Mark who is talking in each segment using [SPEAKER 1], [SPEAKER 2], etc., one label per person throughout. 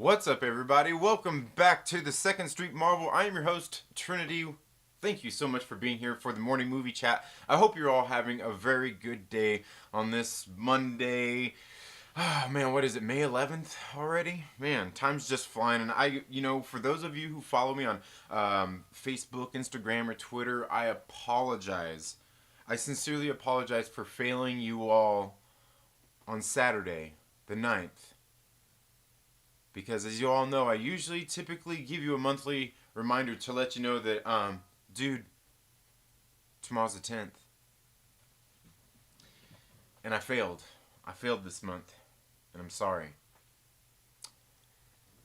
[SPEAKER 1] What's up, everybody? Welcome back to the Second Street Marvel. I am your host, Trinity. Thank you so much for being here for the morning movie chat. I hope you're all having a very good day on this Monday. Oh, man, what is it, May 11th already? Man, time's just flying. And for those of you who follow me on Facebook, Instagram, or Twitter, I apologize. I sincerely apologize for failing you all on Saturday, the 9th. Because as you all know, I typically give you a monthly reminder to let you know that, dude, tomorrow's the 10th. And I failed. I failed this month. And I'm sorry.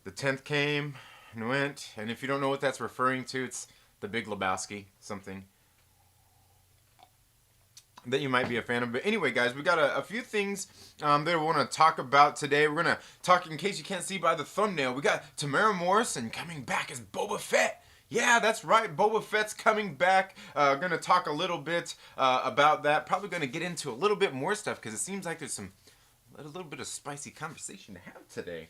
[SPEAKER 1] The 10th came and went. And if you don't know what that's referring to, it's the Big Lebowski, something that you might be a fan of. But anyway, guys, we got a few things that I want to talk about today. We're going to talk, in case you can't see by the thumbnail, we got Tamara Morrison coming back as Boba Fett. Yeah, that's right. Boba Fett's coming back. Going to talk a little bit about that. Probably going to get into a little bit more stuff because it seems like there's a little bit of spicy conversation to have today.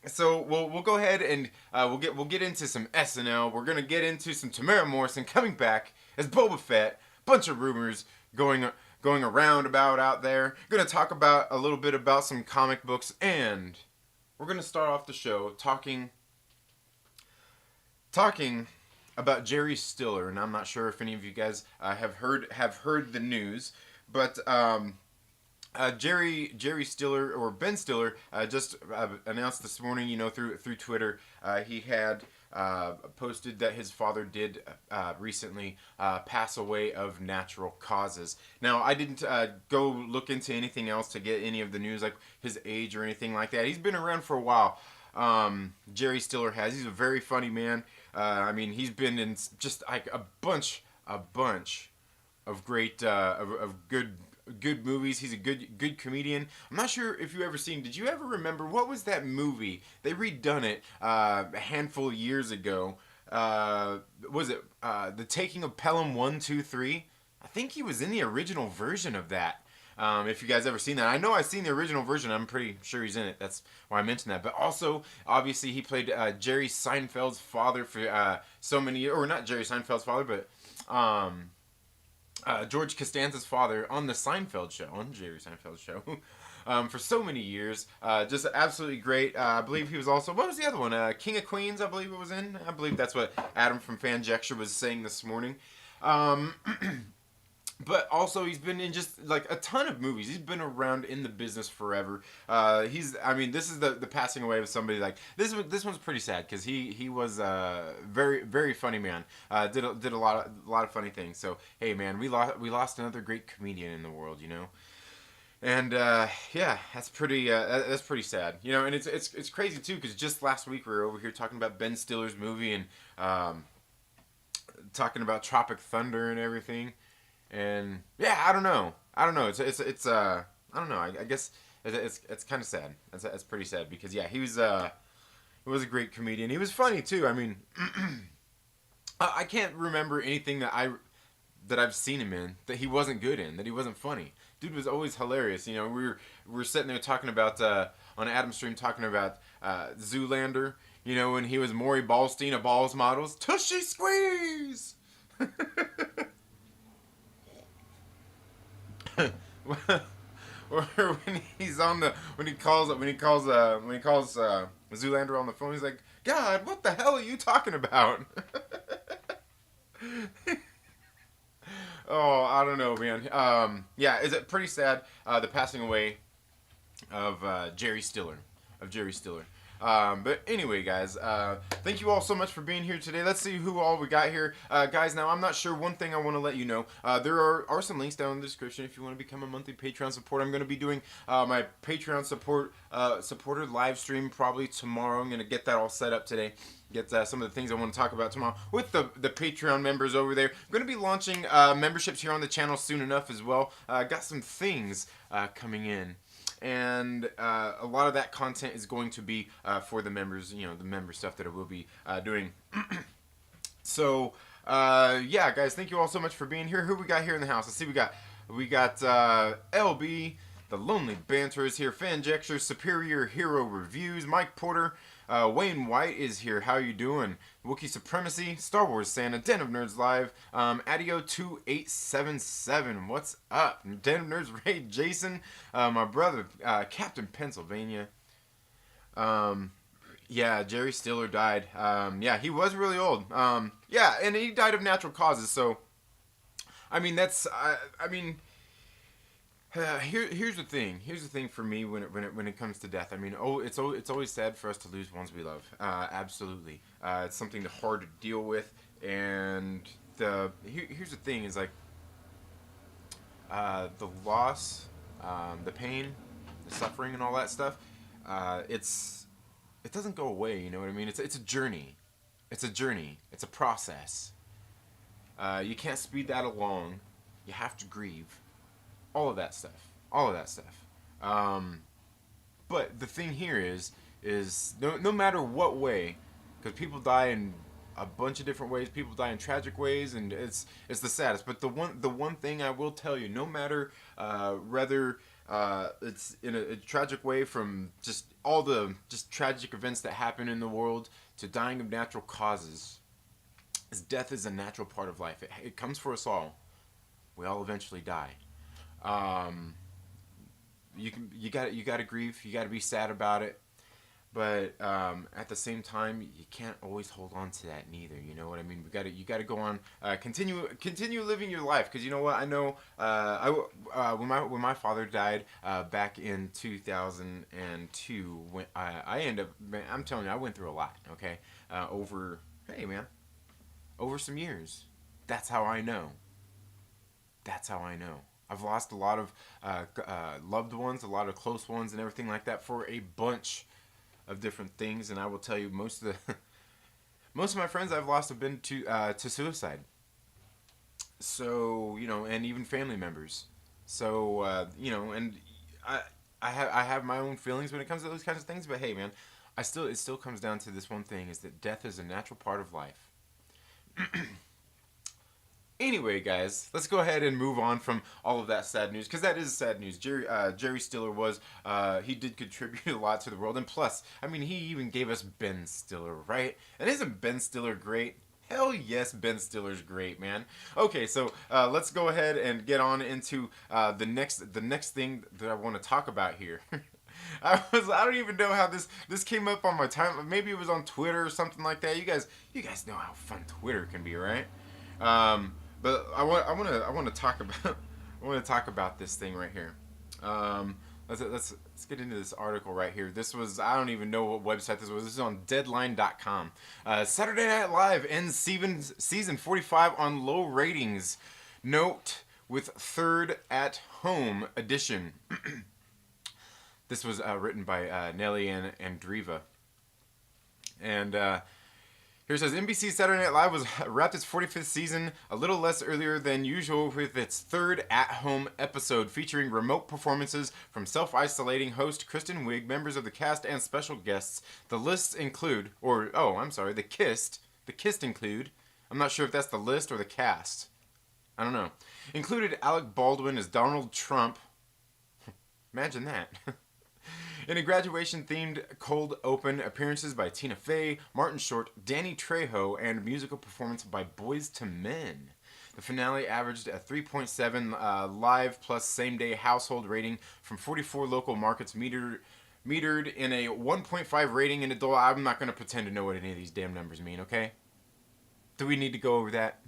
[SPEAKER 1] So we'll go ahead and we'll get into some SNL. We're going to get into some Tamara Morrison coming back as Boba Fett. Bunch of rumors going around about out there. Going to talk about a little bit about some comic books, and we're going to start off the show talking about Jerry Stiller. And I'm not sure if any of you guys have heard the news, but Jerry Stiller, or Ben Stiller, just announced this morning, through Twitter, he had posted that his father did recently pass away of natural causes. Now, I didn't go look into anything else to get any of the news, like his age or anything like that. He's been around for a while. Jerry Stiller has. He's a very funny man. He's been in just like a bunch of great, of good movies. He's a good comedian. I'm not sure if you ever seen. Did you ever remember what was that movie? They redone it a handful of years ago. Was it The Taking of Pelham 1, 2, 3? I think he was in the original version of that. If you guys ever seen that, I know I've seen the original version. I'm pretty sure he's in it. That's why I mentioned that. But also, obviously, he played Jerry Seinfeld's father for so many years, or not Jerry Seinfeld's father, but George Costanza's father on the Seinfeld show, on Jerry Seinfeld's show, for so many years. Just absolutely great. I believe he was also, what was the other one? King of Queens, I believe it was in. I believe that's what Adam from Fanjecture was saying this morning. But also, he's been in just like a ton of movies. He's been around in the business forever. This is the passing away of somebody like this. This one's pretty sad because he was a very funny man. Did a lot of funny things. So hey, man, we lost another great comedian in the world, And yeah, that's pretty sad, And it's crazy too because just last week we were over here talking about Ben Stiller's movie and talking about Tropic Thunder and everything. And yeah, I don't know. It's I don't know. I guess it's kind of sad. It's pretty sad because yeah, he was a great comedian. He was funny too. I mean, I can't remember anything that I've seen him in that he wasn't good in, that he wasn't funny. Dude was always hilarious. We were sitting there talking about on Adam's stream talking about Zoolander. When he was Maury Ballstein of Balls Models, Tushy Squeeze. Or when he calls Zoolander on the phone, he's like, God, what the hell are you talking about? Oh, I don't know, man. Yeah, is it pretty sad, the passing away of Jerry Stiller. But anyway, guys, thank you all so much for being here today. Let's see who all we got here. Guys, now I'm not sure. One thing I want to let you know, there are some links down in the description if you want to become a monthly Patreon supporter. I'm going to be doing my Patreon supporter live stream probably tomorrow. I'm going to get that all set up today. Get some of the things I want to talk about tomorrow with the Patreon members over there. I'm going to be launching memberships here on the channel soon enough as well. Got some things coming in. And a lot of that content is going to be for the members, the member stuff that I will be doing. So, yeah, guys, thank you all so much for being here. Who we got here in the house? Let's see, we got LB, The Lonely Banter is here. Fanjecture, Superior Hero Reviews. Mike Porter, Wayne White is here. How you doing? Wookiee Supremacy, Star Wars Santa, Den of Nerds Live, Adio2877. What's up? Den of Nerds Ray, Jason, my brother, Captain Pennsylvania. Yeah, Jerry Stiller died. Yeah, he was really old. Yeah, and he died of natural causes. So, I mean, that's, I mean, here's the thing. Here's the thing for me when it comes to death. I mean, it's always sad for us to lose ones we love. Absolutely, it's something hard to deal with. And here's the thing: is like the loss, the pain, the suffering, and all that stuff. It doesn't go away. You know what I mean? It's a journey. It's a journey. It's a process. You can't speed that along. You have to grieve. All of that stuff. But the thing here is no matter what way, because people die in a bunch of different ways. People die in tragic ways, and it's the saddest. But the one thing I will tell you, no matter whether it's in a tragic way from just all the just tragic events that happen in the world to dying of natural causes, is death is a natural part of life. It comes for us all. We all eventually die. You got to grieve. You got to be sad about it, but at the same time, you can't always hold on to that neither. You know what I mean? You got to go on, continue living your life. Because you know what? I know when my father died back in 2002, when I ended up, man, I'm telling you, I went through a lot. Okay, over some years. That's how I know. I've lost a lot of loved ones, a lot of close ones, and everything like that for a bunch of different things. And I will tell you, most of my friends I've lost have been to suicide. So and even family members. So and I have my own feelings when it comes to those kinds of things. But hey, man, it still comes down to this one thing: is that death is a natural part of life. Anyway, guys, let's go ahead and move on from all of that sad news, because that is sad news. Jerry Stiller he did contribute a lot to the world, and plus, I mean, he even gave us Ben Stiller, right? And isn't Ben Stiller great? Hell yes, Ben Stiller's great, man. Okay, so let's go ahead and get on into the next thing that I want to talk about here. I don't even know how this came up on my time. Maybe it was on Twitter or something like that. You guys know how fun Twitter can be, right? But I want to talk about this thing right here. Let's get into this article right here. This was, I don't even know what website this was. This is on Deadline.com. Saturday Night Live ends season 45 on low ratings. Note with third at home edition. This was written by Nelly and Andriva. And here it says, NBC Saturday Night Live was wrapped its 45th season a little less earlier than usual with its third at-home episode featuring remote performances from self-isolating host Kristen Wiig, members of the cast, and special guests. The lists include, the kissed include, I'm not sure if that's the list or the cast. I don't know. Included Alec Baldwin as Donald Trump. Imagine that. In a graduation-themed cold open, appearances by Tina Fey, Martin Short, Danny Trejo, and musical performance by Boyz II Men. The finale averaged a 3.7 live plus same-day household rating from 44 local markets, metered in a 1.5 rating in adult. I'm not going to pretend to know what any of these damn numbers mean, okay? Do we need to go over that?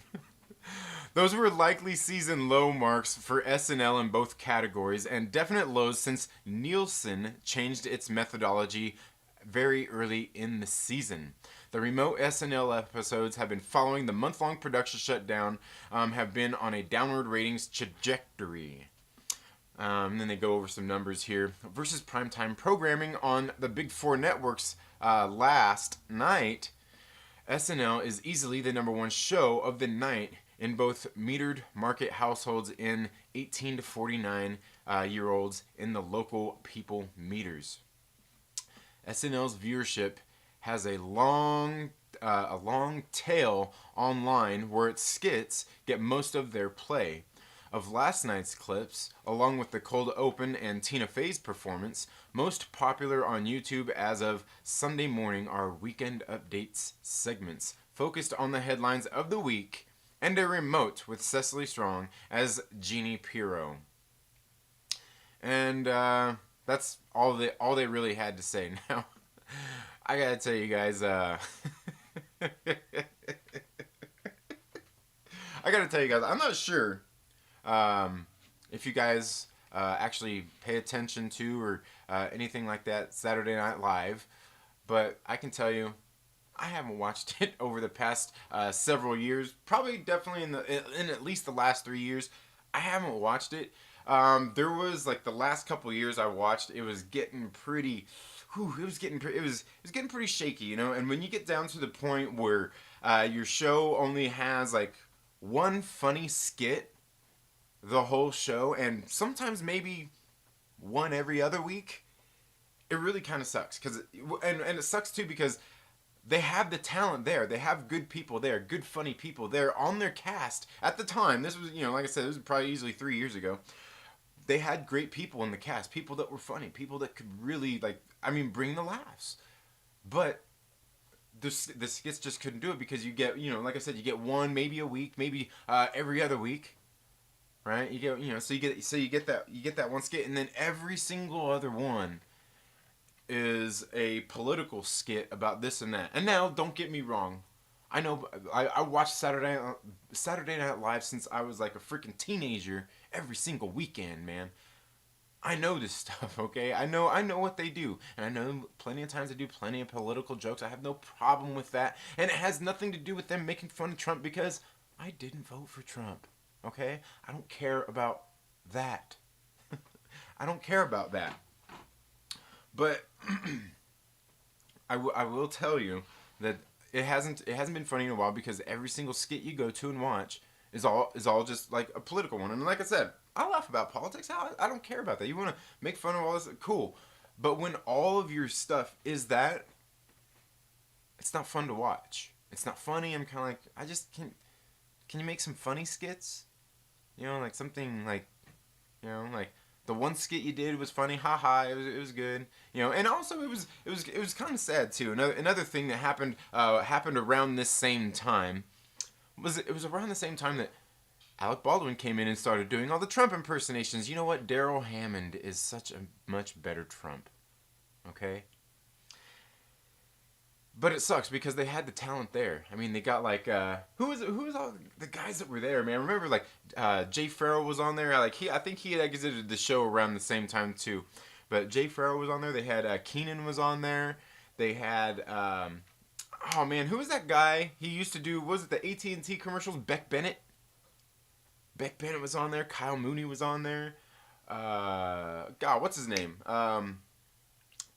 [SPEAKER 1] Those were likely season low marks for SNL in both categories, and definite lows since Nielsen changed its methodology very early in the season. The remote SNL episodes have been following the month-long production shutdown, have been on a downward ratings trajectory. And then they go over some numbers here. Versus primetime programming on the Big Four networks last night, SNL is easily the number one show of the night in both metered market households in 18 to 49 year olds in the local people meters. SNL's viewership has a long tail online where its skits get most of their play. of last night's clips, along with the cold open and Tina Fey's performance. Most popular on YouTube as of Sunday morning are weekend updates segments focused on the headlines of the week, and a remote with Cecily Strong as Jeannie Pirro. And that's all they really had to say. Now, I gotta tell you guys, I'm not sure if you guys actually pay attention to or anything like that Saturday Night Live, but I can tell you, I haven't watched it over the past several years. Probably, definitely in at least the last 3 years, I haven't watched it. There was like the last couple years I watched, it was getting pretty. It was getting pretty shaky, you know. And when you get down to the point where your show only has like one funny skit the whole show, and sometimes maybe one every other week, it really kind of sucks. And it sucks too because they have the talent there. They have good people there, good funny people there on their cast at the time. This was, you know, like I said, this was probably easily 3 years ago. They had great people in the cast, people that were funny, people that could really, like, I mean, bring the laughs. But the skits just couldn't do it because you get, you know, like I said, you get one maybe a week, maybe every other week, right? You get, you know, so you get that one skit, and then every single other one is a political skit about this and that. And now, don't get me wrong, I know I watched Saturday Night Live since I was like a freaking teenager every single weekend, man. I know this stuff, okay? I know what they do. And I know plenty of times they do plenty of political jokes. I have no problem with that. And it has nothing to do with them making fun of Trump because I didn't vote for Trump, okay? I don't care about that. I don't care about that. But I will tell you that it hasn't been funny in a while because every single skit you go to and watch is all just like a political one. And like I said, I laugh about politics. I don't care about that. You want to make fun of all this, cool. But when all of your stuff is that, it's not fun to watch. It's not funny. I'm kind of like, I just can't. Can you make some funny skits? You know, like something like, you know, like the one skit you did was funny, haha. It was good, you know. And also it was kind of sad too. Another thing that happened around this same time was around the same time that Alec Baldwin came in and started doing all the Trump impersonations. You know what? Daryl Hammond is such a much better Trump. Okay? But it sucks because they had the talent there. I mean, they got like who was all the guys that were there, man? Remember like Jay Farrell was on there. Like I think he had exited the show around the same time too. But Jay Farrell was on there. They had Keenan was on there. They had oh man, who was that guy? He used to do, was it the AT&T commercials? Beck Bennett. Beck Bennett was on there. Kyle Mooney was on there. God, what's his name?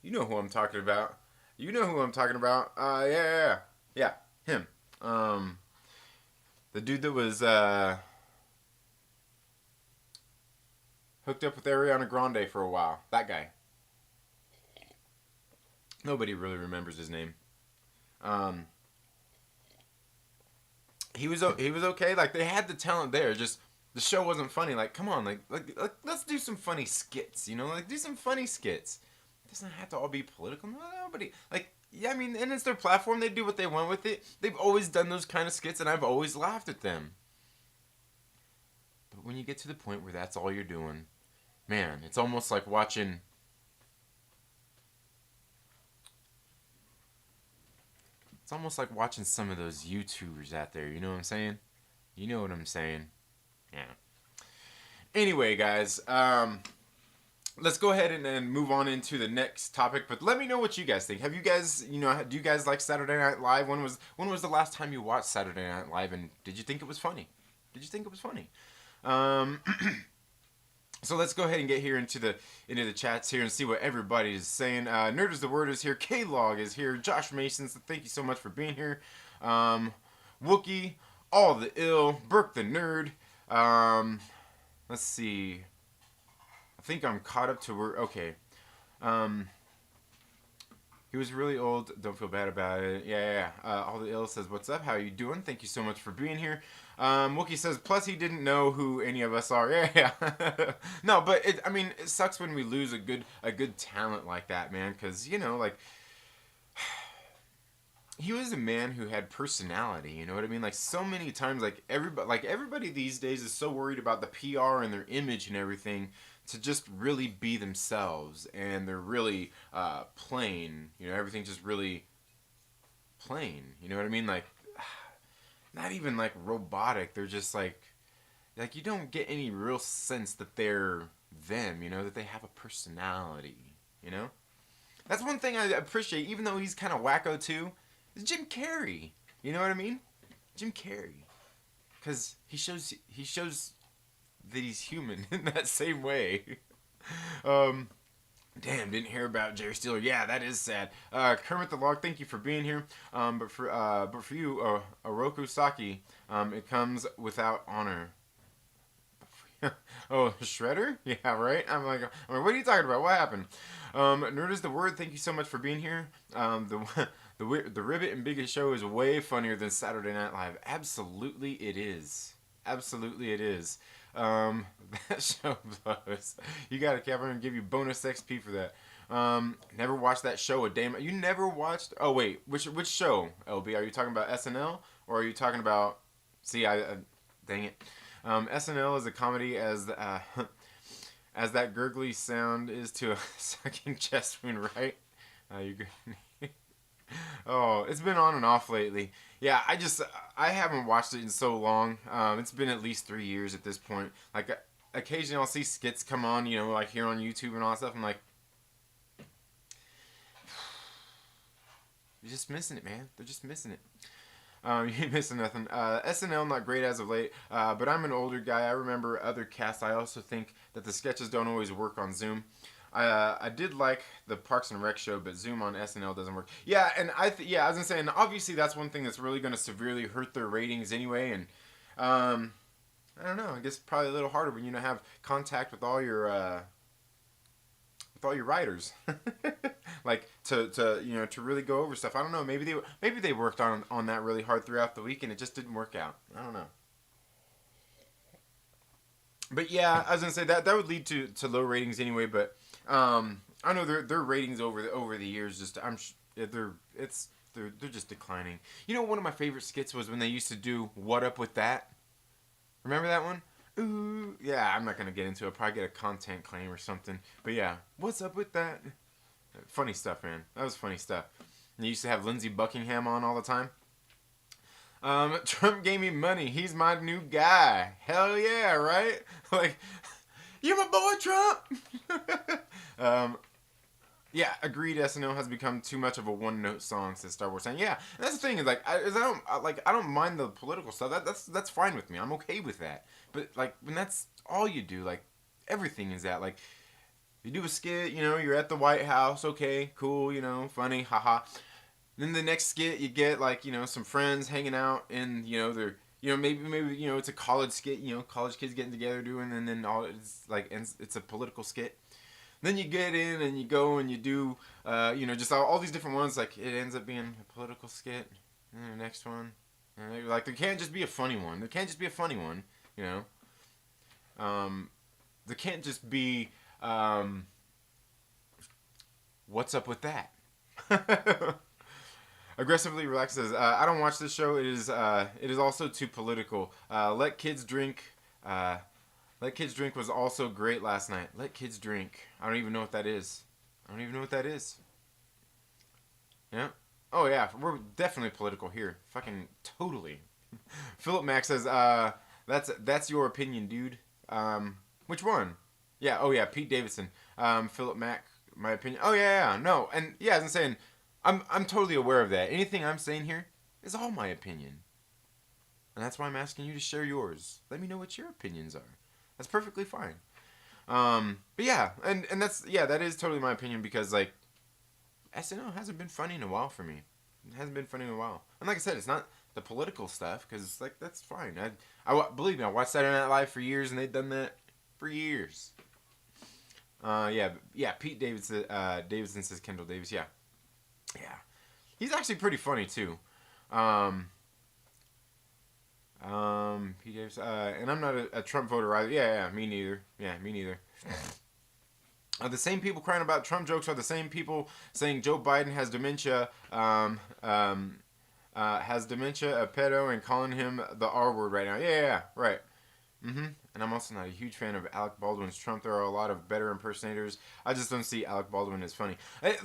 [SPEAKER 1] You know who I'm talking about. Yeah, him. The dude that was hooked up with Ariana Grande for a while. That guy. Nobody really remembers his name. He was okay. Like they had the talent there. Just the show wasn't funny. Like come on, like let's do some funny skits. You know, like do some funny skits. It doesn't have to all be political. Nobody like. Yeah, I mean, and it's their platform. They do what they want with it. They've always done those kind of skits, and I've always laughed at them. But when you get to the point where that's all you're doing, man, it's almost like watching. It's almost like watching some of those YouTubers out there. You know what I'm saying? You know what I'm saying? Yeah. Anyway, guys, let's go ahead and move on into the next topic. But let me know what you guys think. Have you guys, you know, do you guys like Saturday Night Live? When was the last time you watched Saturday Night Live, and did you think it was funny? So let's go ahead and get here into the chats here and see what everybody is saying. Nerd is the word is here. K-Log is here. Josh Mason, so thank you so much for being here. Wookie, All the Ill, Burke the Nerd. Let's see. I think I'm caught up to where, okay. He was really old. Don't feel bad about it. Yeah. All the ill says, "What's up? How you doing? Thank you so much for being here." Wookie says, "Plus he didn't know who any of us are." Yeah. No, but I mean, it sucks when we lose a good talent like that, man. Because like he was a man who had personality. You know what I mean? Like so many times, like everybody these days is so worried about the PR and their image and everything to just really be themselves, and they're really plain. Everything's just really plain. You know what I mean? Like not even like robotic. They're just like you don't get any real sense that they're them. That they have a personality. That's one thing I appreciate, even though he's kind of wacko too. Is Jim Carrey. You know what I mean? Jim Carrey, because he shows that he's human in that same way. um, Damn, didn't hear about Jerry Stiller. Yeah, that is sad. Kermit the Log, thank you for being here. But for you, Oroku Saki, it comes without honor. Oh, Shredder? Yeah, right. What are you talking about? What happened? Nerd is the word. Thank you so much for being here. The Ribbit and Biggest Show is way funnier than Saturday Night Live. Absolutely, it is. Absolutely, it is. That show blows. You got to cap. I'm gonna give you bonus XP for that. Never watched that show a day. You never watched? Oh wait, which show? LB, are you talking about SNL or are you talking about? See, dang it. SNL is a comedy as as that gurgly sound is to a sucking chest wound, right? You. Oh, it's been on and off lately. Yeah, I haven't watched it in so long. It's been at least 3 years at this point. Like occasionally I'll see skits come on, like here on YouTube and all that stuff. I'm like, you're just missing it, man. They're just missing it. You ain't missing nothing. SNL not great as of late, but I'm an older guy. I remember other casts. I also think that the sketches don't always work on Zoom. I did like the Parks and Rec show, but Zoom on SNL doesn't work. Yeah, and I was gonna say, and obviously that's one thing that's really gonna severely hurt their ratings anyway. And I don't know. I guess probably a little harder when you don't have contact with all your writers, like to really go over stuff. I don't know. Maybe they worked on that really hard throughout the week, and it just didn't work out. I don't know. But yeah, I was gonna say that would lead to low ratings anyway. But I know their ratings over the years they're just declining. One of my favorite skits was when they used to do "What Up with That." Remember that one? Ooh, yeah. I'm not gonna get into it. I'll probably get a content claim or something. But yeah, what's up with that? Funny stuff, man. That was funny stuff. And they used to have Lindsey Buckingham on all the time. Trump gave me money. He's my new guy. Hell yeah, right? Like, you're my boy, Trump. Yeah, agreed. SNL has become too much of a one-note song, says Star Wars. Saying, yeah, and that's the thing. Is I don't mind the political stuff. That's fine with me. I'm okay with that. But like when that's all you do, like everything is that. Like you do a skit, you're at the White House. Okay, cool. Funny, haha. Then the next skit, you get some friends hanging out, and they're maybe it's a college skit, college kids getting together doing, and then all it's a political skit. Then you get in and you go and you do, just all these different ones. Like it ends up being a political skit, and then the next one, and there can't just be a funny one. There can't just be a funny one, There can't just be, what's up with that? Aggressively relaxed says, I don't watch this show. It is also too political. Let Kids Drink. Let Kids Drink was also great last night. Let Kids Drink. I don't even know what that is. Yeah. Oh yeah, we're definitely political here. Fucking totally. Philip Mack says, that's your opinion, dude. Which one? Yeah. Oh yeah, Pete Davidson. Philip Mack. My opinion. Oh yeah. No. And yeah, as I'm saying. I'm totally aware of that. Anything I'm saying here is all my opinion. And that's why I'm asking you to share yours. Let me know what your opinions are. That's perfectly fine. But yeah, and that is totally my opinion because SNL hasn't been funny in a while for me. It hasn't been funny in a while. And like I said, it's not the political stuff because that's fine. Believe me, I watched Saturday Night Live for years and they've done that for years. Yeah. Pete Davidson says Kendall Davis. Yeah. Yeah, he's actually pretty funny too. Um, Pete Davis, and I'm not a Trump voter either. Yeah, me neither. Yeah, me neither. The same people crying about Trump jokes are the same people saying Joe Biden has dementia, a pedo, and calling him the R word right now. Yeah, right. And I'm also not a huge fan of Alec Baldwin's Trump. There are a lot of better impersonators. I just don't see Alec Baldwin as funny. And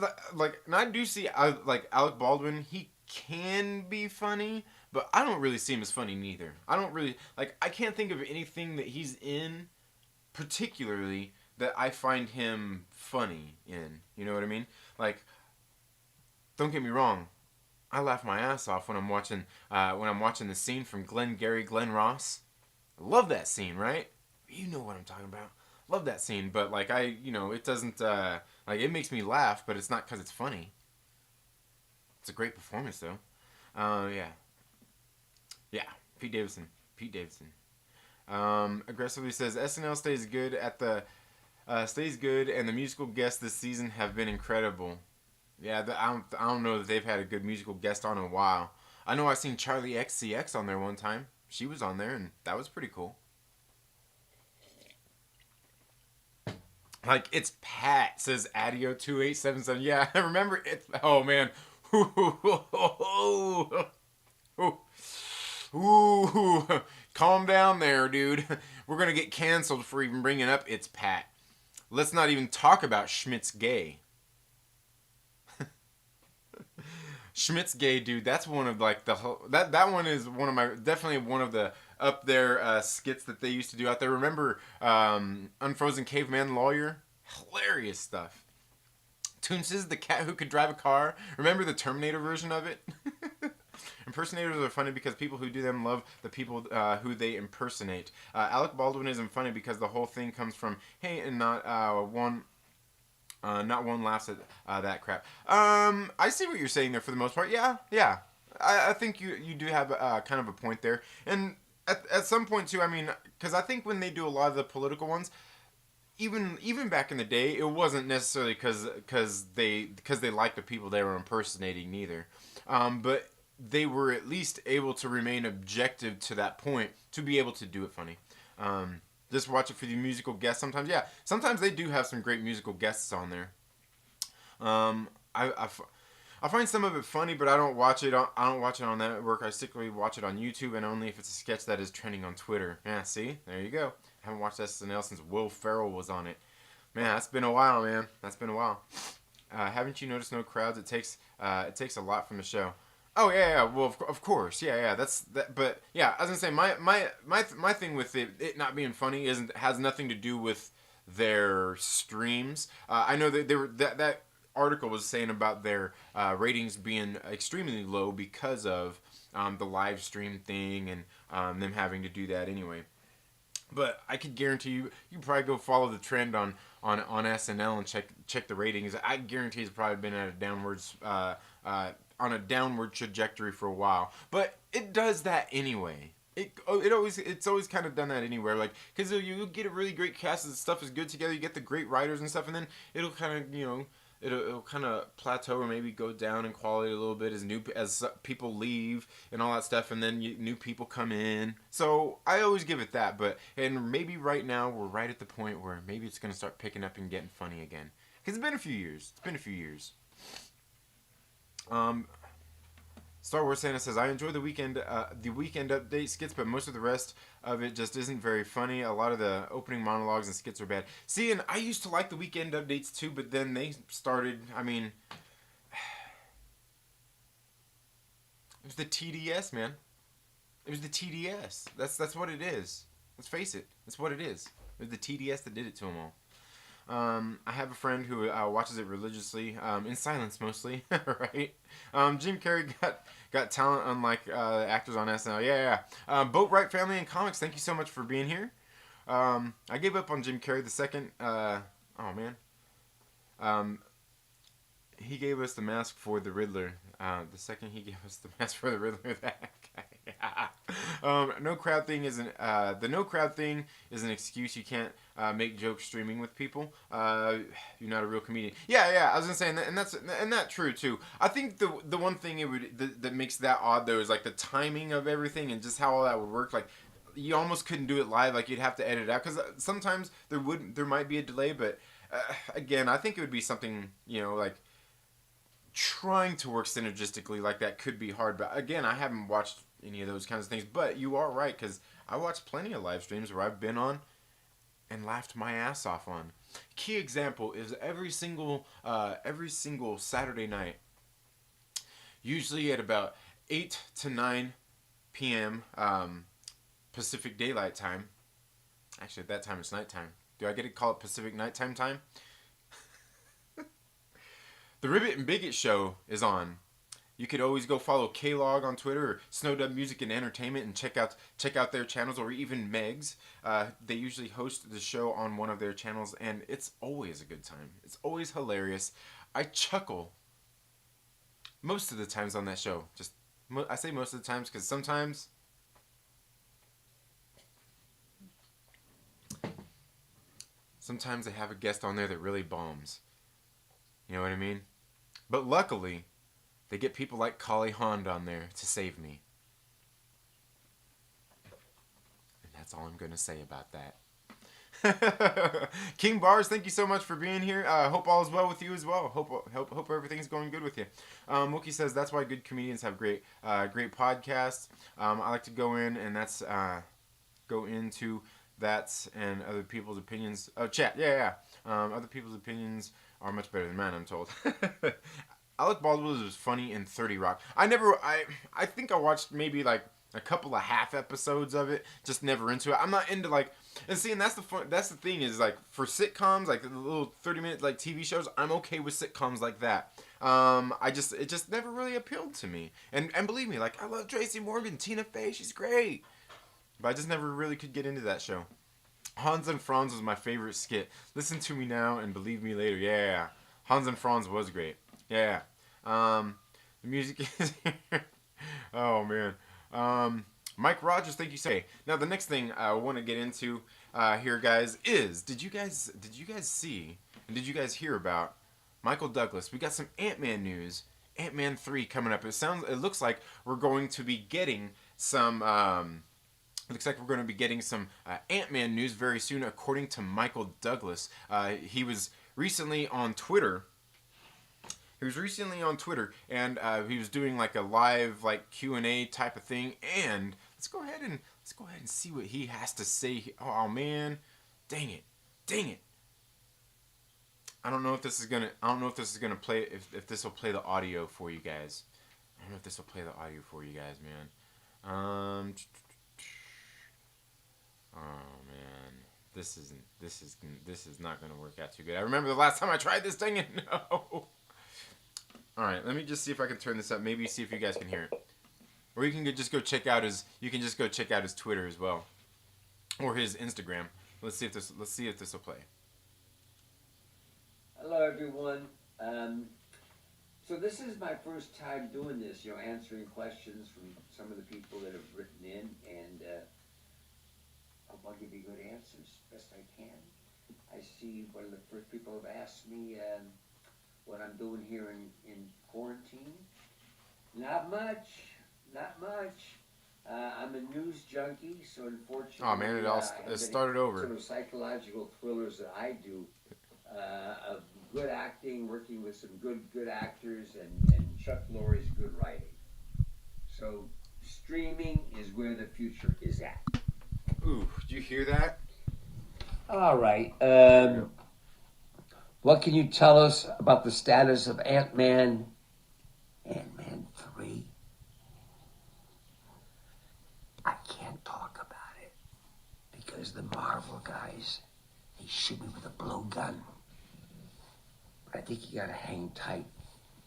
[SPEAKER 1] I do see like Alec Baldwin. He can be funny, but I don't really see him as funny neither. I don't really like. I can't think of anything that he's in particularly that I find him funny in. You know what I mean? Like, don't get me wrong. I laugh my ass off when I'm watching the scene from Glenn Ross. I love that scene, right? You know what I'm talking about. Love that scene, but like it doesn't like it makes me laugh, but it's not because it's funny. It's a great performance though. Yeah, yeah. Pete Davidson. Pete Davidson. Aggressively says SNL stays good, and the musical guests this season have been incredible. Yeah, I don't know that they've had a good musical guest on in a while. I know I seen Charlie XCX on there one time. She was on there, and that was pretty cool. Like, it's Pat, says Adio2877. Yeah, I remember it. Oh, man. Ooh. Calm down there, dude. We're going to get canceled for even bringing up It's Pat. Let's not even talk about Schmidt's Gay. Schmidt's Gay, dude. That's one of like the whole, that one is one of my definitely one of the up there skits that they used to do out there. Remember Unfrozen Caveman Lawyer? Hilarious stuff. Toonses, the cat who could drive a car. Remember the Terminator version of it? Impersonators are funny because people who do them love the people who they impersonate. Alec Baldwin isn't funny because the whole thing comes from hey and not one laughs at that crap. I see what you're saying there for the most part. Yeah, yeah. I think you do have kind of a point there. And at some point too, I mean, because I think when they do a lot of the political ones, even back in the day, it wasn't necessarily because they liked the people they were impersonating neither. But they were at least able to remain objective to that point to be able to do it funny. Just watch it for the musical guests sometimes. Yeah, sometimes they do have some great musical guests on there. Um, I find some of it funny, but I don't watch it. I don't watch it on that network. I strictly watch it on YouTube, and only if it's a sketch that is trending on Twitter. Yeah, see, there you go. I haven't watched SNL since Will Ferrell was on it. Man, that's been a while, man. That's been a while. Haven't you noticed no crowds? It takes a lot from the show. Oh yeah. Well, of course, yeah. That's that. But yeah, I was gonna say my thing with it not being funny has nothing to do with their streams. I know that they were that article was saying about their ratings being extremely low because of the live stream thing and them having to do that anyway. But I could guarantee you probably go follow the trend on SNL and check the ratings. I guarantee it's probably been at a on a downward trajectory for a while. But it does that anyway. It's always kind of done that anywhere, like because you get a really great cast and stuff is good together. You get the great writers and stuff, and then it'll kind of it'll kind of plateau or maybe go down in quality a little bit as people leave and all that stuff, and then new people come in. So I always give it that, and maybe right now we're right at the point where maybe it's gonna start picking up and getting funny again. Because it's been a few years. Star Wars Santa says, I enjoy the weekend update skits, but most of the rest of it just isn't very funny. A lot of the opening monologues and skits are bad. See, and I used to like the weekend updates too, but then they started, I mean, it was the TDS, man. It was the TDS. That's what it is. Let's face it. That's what it is. It was the TDS that did it to them all. I have a friend who watches it religiously, in silence mostly, right? Jim Carrey got talent unlike actors on SNL. Yeah. Boat Right Family and Comics, thank you so much for being here. I gave up on Jim Carrey the second. Oh man. he gave us the mask for the Riddler. The second he gave us the mask for the Riddler, that guy. No crowd thing isn't. The no crowd thing is an excuse. You can't make jokes streaming with people. You're not a real comedian. Yeah. I was gonna say, and that's true too. I think the one thing that makes that odd though is like the timing of everything and just how all that would work. Like, you almost couldn't do it live. Like, you'd have to edit it out because sometimes there might be a delay. But again, I think it would be something, like trying to work synergistically like that could be hard. But again, I haven't watched any of those kinds of things. But you are right, because I watched plenty of live streams where I've been on and laughed my ass off on. Key example is every single Saturday night, usually at about 8 to 9 p.m. Pacific Daylight Time. Actually, at that time it's nighttime. Do I get to call it Pacific Nighttime time? The Ribbit and Bigot Show is on. You could always go follow K-Log on Twitter or Snowdub Music and Entertainment and check out their channels, or even Meg's. They usually host the show on one of their channels, and it's always a good time. It's always hilarious. I chuckle most of the times on that show. I say most of the times because sometimes they have a guest on there that really bombs. You know what I mean? But luckily, they get people like Kali Hond on there to save me. And that's all I'm going to say about that. King Bars, thank you so much for being here. Hope all is well with you as well. Hope everything's going good with you. Wookie says that's why good comedians have great podcasts. I like to go into that and other people's opinions. Oh, chat, yeah. Other people's opinions are much better than mine, I'm told. Alec Baldwin was funny in 30 Rock. I think I watched maybe like a couple of half episodes of it, just never into it. I'm not into and that's the thing is, like, for sitcoms, like the little 30-minute like TV shows, I'm okay with sitcoms like that. It just never really appealed to me. And believe me, like, I love Tracy Morgan, Tina Fey, she's great. But I just never really could get into that show. Hans and Franz was my favorite skit. Listen to me now and believe me later. Yeah. Hans and Franz was great. Yeah. The music is here. Oh, man. Mike Rogers, thank you so much. Now, the next thing I want to get into here, guys, is did you guys see and did you guys hear about Michael Douglas? We got some Ant-Man news. Ant-Man 3 coming up. It looks like we're going to be getting some Ant-Man news very soon, according to Michael Douglas. He was recently on Twitter. And he was doing like a live like Q&A type of thing. And let's go ahead and see what he has to say. Oh man, dang it! I don't know if this is gonna play. If this will play the audio for you guys. I don't know if this will play the audio for you guys, man. Oh man, this is not gonna work out too good. I remember the last time I tried this thing and no. All right, let me just see if I can turn this up. Maybe see if you guys can hear it, or you can just go check out his Twitter as well, or his Instagram. Let's see if this will play.
[SPEAKER 2] Hello everyone. So this is my first time doing this. Answering questions from some of the people that have written in, and I'll give you good answers best I can. I see one of the first people have asked me what I'm doing here in quarantine. Not much. I'm a news junkie, so unfortunately,
[SPEAKER 1] oh man, it started over.
[SPEAKER 2] Sort of psychological thrillers that I do of good acting, working with some good actors, and Chuck Lorre's good writing. So streaming is where the future is at.
[SPEAKER 1] Ooh, did you hear that?
[SPEAKER 2] All right. What can you tell us about the status of Ant-Man 3? I can't talk about it because the Marvel guys, they shoot me with a blowgun. But I think you gotta hang tight.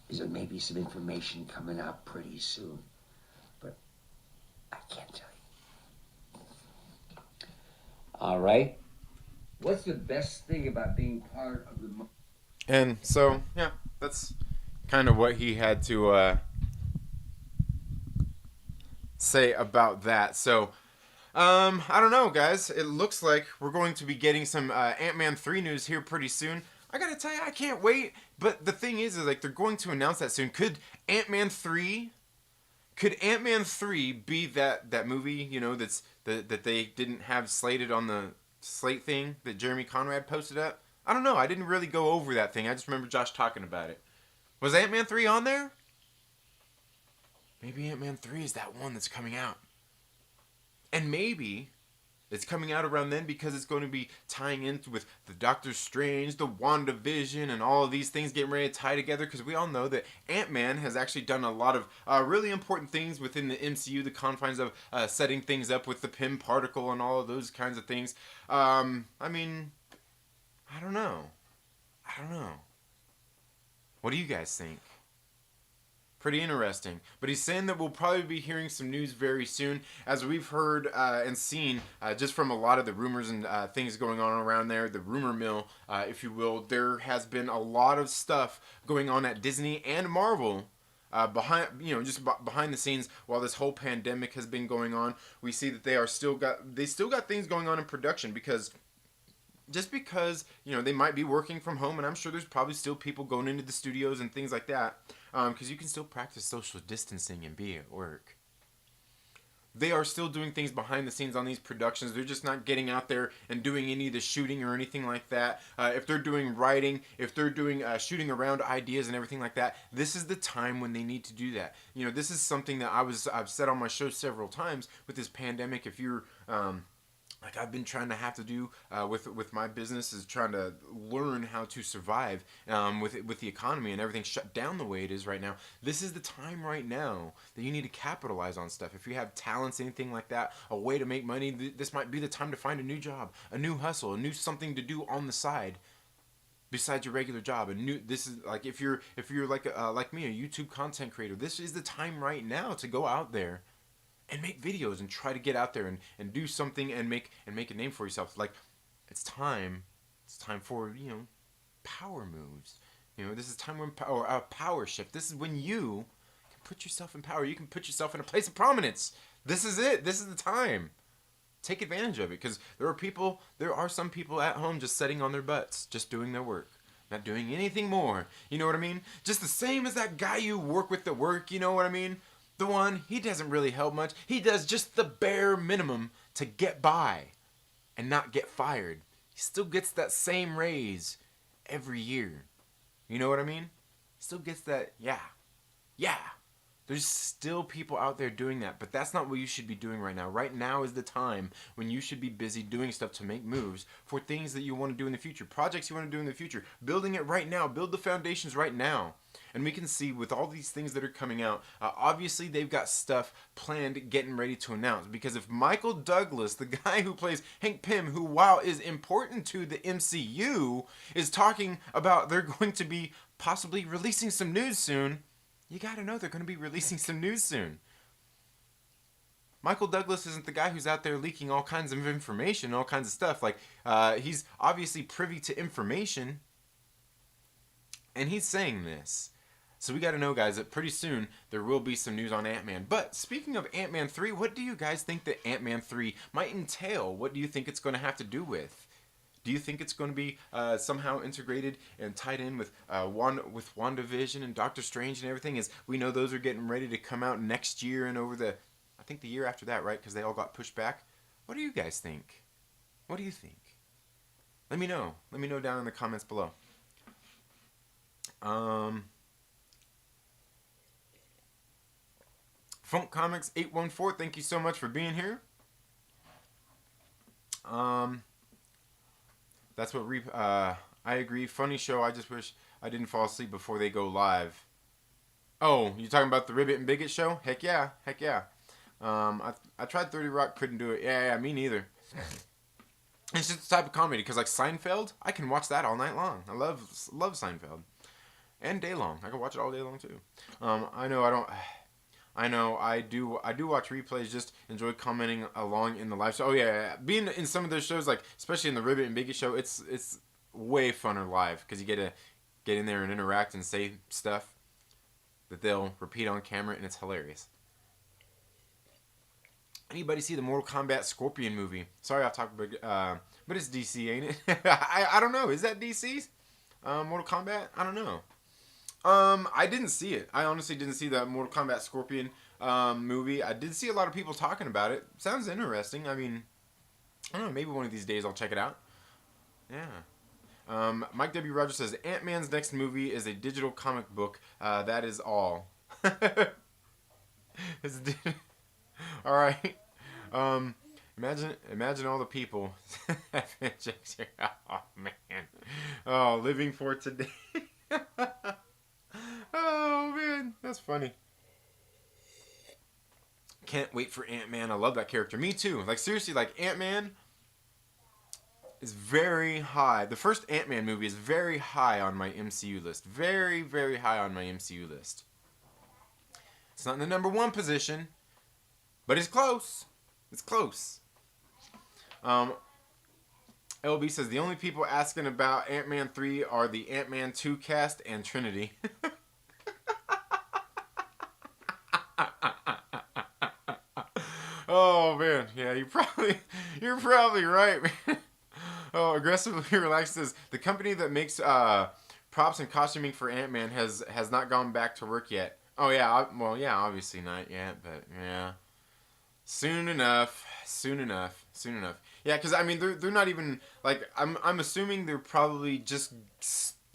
[SPEAKER 2] There may be some information coming out pretty soon. But I can't tell you. All right. What's the best thing about being part of the...
[SPEAKER 1] And so, yeah, that's kind of what he had to say about that. So, I don't know, guys. It looks like we're going to be getting some Ant-Man 3 news here pretty soon. I gotta tell you, I can't wait. But the thing is like they're going to announce that soon. Ant-Man 3 could Ant-Man 3 be that movie, that they didn't have slated on the slate thing that Jeremy Conrad posted up? I don't know. I didn't really go over that thing. I just remember Josh talking about it. Was Ant-Man 3 on there? Maybe Ant-Man 3 is that one that's coming out. And maybe it's coming out around then because it's going to be tying in with the Doctor Strange, the WandaVision, and all of these things getting ready to tie together. Because we all know that Ant-Man has actually done a lot of really important things within the MCU, the confines of setting things up with the Pym particle and all of those kinds of things. I mean, I don't know. What do you guys think? Pretty interesting. But he's saying that we'll probably be hearing some news very soon, as we've heard and seen just from a lot of the rumors and things going on around there, the rumor mill, if you will. There has been a lot of stuff going on at Disney and Marvel. Behind the scenes while this whole pandemic has been going on. We see that they still got things going on in production, because they might be working from home, and I'm sure there's probably still people going into the studios and things like that, because you can still practice social distancing and be at work. They are still doing things behind the scenes on these productions. They're just not getting out there and doing any of the shooting or anything like that. If they're doing writing, if they're doing shooting around ideas and everything like that, this is the time when they need to do that. This is something that I've said on my show several times with this pandemic. If you're like I've been trying to have to do with my business, is trying to learn how to survive with the economy and everything shut down the way it is right now. This is the time right now that you need to capitalize on stuff. If you have talents, anything like that, a way to make money, this might be the time to find a new job, a new hustle, a new something to do on the side besides your regular job. This is like if you're like me, a YouTube content creator, this is the time right now to go out there and make videos and try to get out there and do something and make a name for yourself. Like, it's time for power moves. This is time when power shift. This is when you can put yourself in power. You can put yourself in a place of prominence. This is it. This is the time. Take advantage of it, because there are some people at home just sitting on their butts, just doing their work, not doing anything more. You know what I mean? Just the same as that guy you work with at work. You know what I mean? The one, he doesn't really help much. He does just the bare minimum to get by and not get fired. He still gets that same raise every year. You know what I mean? Still gets that, yeah. There's still people out there doing that, but that's not what you should be doing right now. Right now is the time when you should be busy doing stuff to make moves for things that you want to do in the future, projects you want to do in the future, building it right now, build the foundations right now. And we can see with all these things that are coming out, obviously they've got stuff planned, getting ready to announce. Because if Michael Douglas, the guy who plays Hank Pym, who while is important to the MCU, is talking about they're going to be possibly releasing some news soon, you gotta know they're going to be releasing some news soon. Michael Douglas isn't the guy who's out there leaking all kinds of information, all kinds of stuff. Like, he's obviously privy to information, and he's saying this. So we gotta know, guys, that pretty soon there will be some news on Ant-Man. But speaking of Ant-Man 3, what do you guys think that Ant-Man 3 might entail? What do you think it's going to have to do with? Do you think it's going to be somehow integrated and tied in with WandaVision and Doctor Strange and everything? As we know, those are getting ready to come out next year and I think the year after that, right? Because they all got pushed back. What do you guys think? What do you think? Let me know. Let me know down in the comments below. Funk Comics 814, thank you so much for being here. That's what I agree. Funny show. I just wish I didn't fall asleep before they go live. Oh, you talking about the Ribbit and Bigot show? Heck yeah. I tried 30 Rock, couldn't do it. Yeah, me neither. It's just the type of comedy, because like Seinfeld, I can watch that all night long. I love Seinfeld, and day long. I can watch it all day long too. I do watch replays, just enjoy commenting along in the live show. Oh yeah. Being in some of those shows, like especially in the Ribbit and Bigot show, it's way funner live, because you get to get in there and interact and say stuff. that they'll repeat on camera, and it's hilarious. Anybody see the Mortal Kombat Scorpion movie? Sorry, I'll talk about, but it's DC, ain't it? I don't know. Is that DC's Mortal Kombat? I don't know. I didn't see it. I honestly didn't see the Mortal Kombat Scorpion movie. I did see a lot of people talking about it. Sounds interesting. I mean, I don't know. Maybe one of these days I'll check it out. Yeah. Mike W. Rogers says Ant-Man's next movie is a digital comic book. That is all. All right. Imagine all the people. Oh man. Oh, living for today. Oh man, that's funny. Can't wait for Ant-Man. I love that character. Me too. Like seriously, like Ant-Man is very high. The first Ant-Man movie is very high on my MCU list. Very, very high on my MCU list. It's not in the number 1 position, but it's close. It's close. LB says the only people asking about Ant-Man 3 are the Ant-Man 2 cast and Trinity. Oh man, yeah, you're probably right, man. Oh, aggressively relaxed says the company that makes props and costuming for Ant-Man has not gone back to work yet. Oh yeah, well yeah, obviously not yet, but yeah, soon enough. Yeah, because I mean they're not even like I'm assuming they're probably just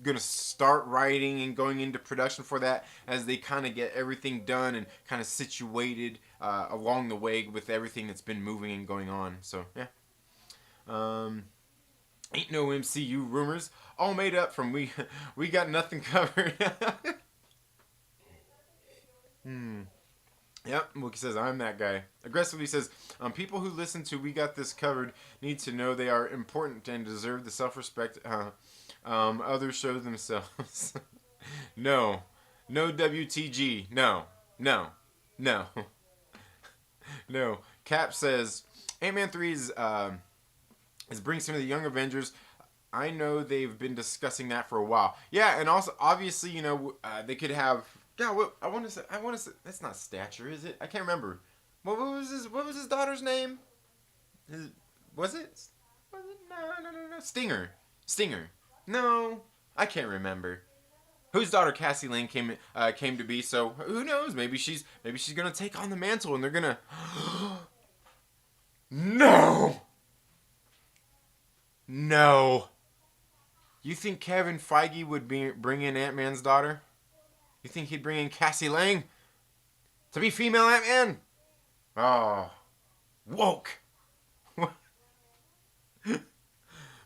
[SPEAKER 1] gonna start writing and going into production for that as they kind of get everything done and kind of situated along the way with everything that's been moving and going on. So yeah. Ain't no MCU rumors. All made up from we got nothing covered. Yep, Wookie says, I'm that guy. Aggressively says, people who listen to We Got This Covered need to know they are important and deserve the self-respect others show themselves. No. No WTG. No. No. Cap says, Ant-Man 3 is bringing some of the Young Avengers. I know they've been discussing that for a while. Yeah, and also, obviously, you know, they could have... Yeah, what I want to say. That's not Stature, is it? I can't remember. What was his daughter's name? Was it? No. Stinger. No, I can't remember. Whose daughter Cassie Lane came to be? So who knows? Maybe she's gonna take on the mantle, and they're gonna. No. You think Kevin Feige would bring in Ant-Man's daughter? You think he'd bring in Cassie Lang to be female Ant-Man? Oh, woke.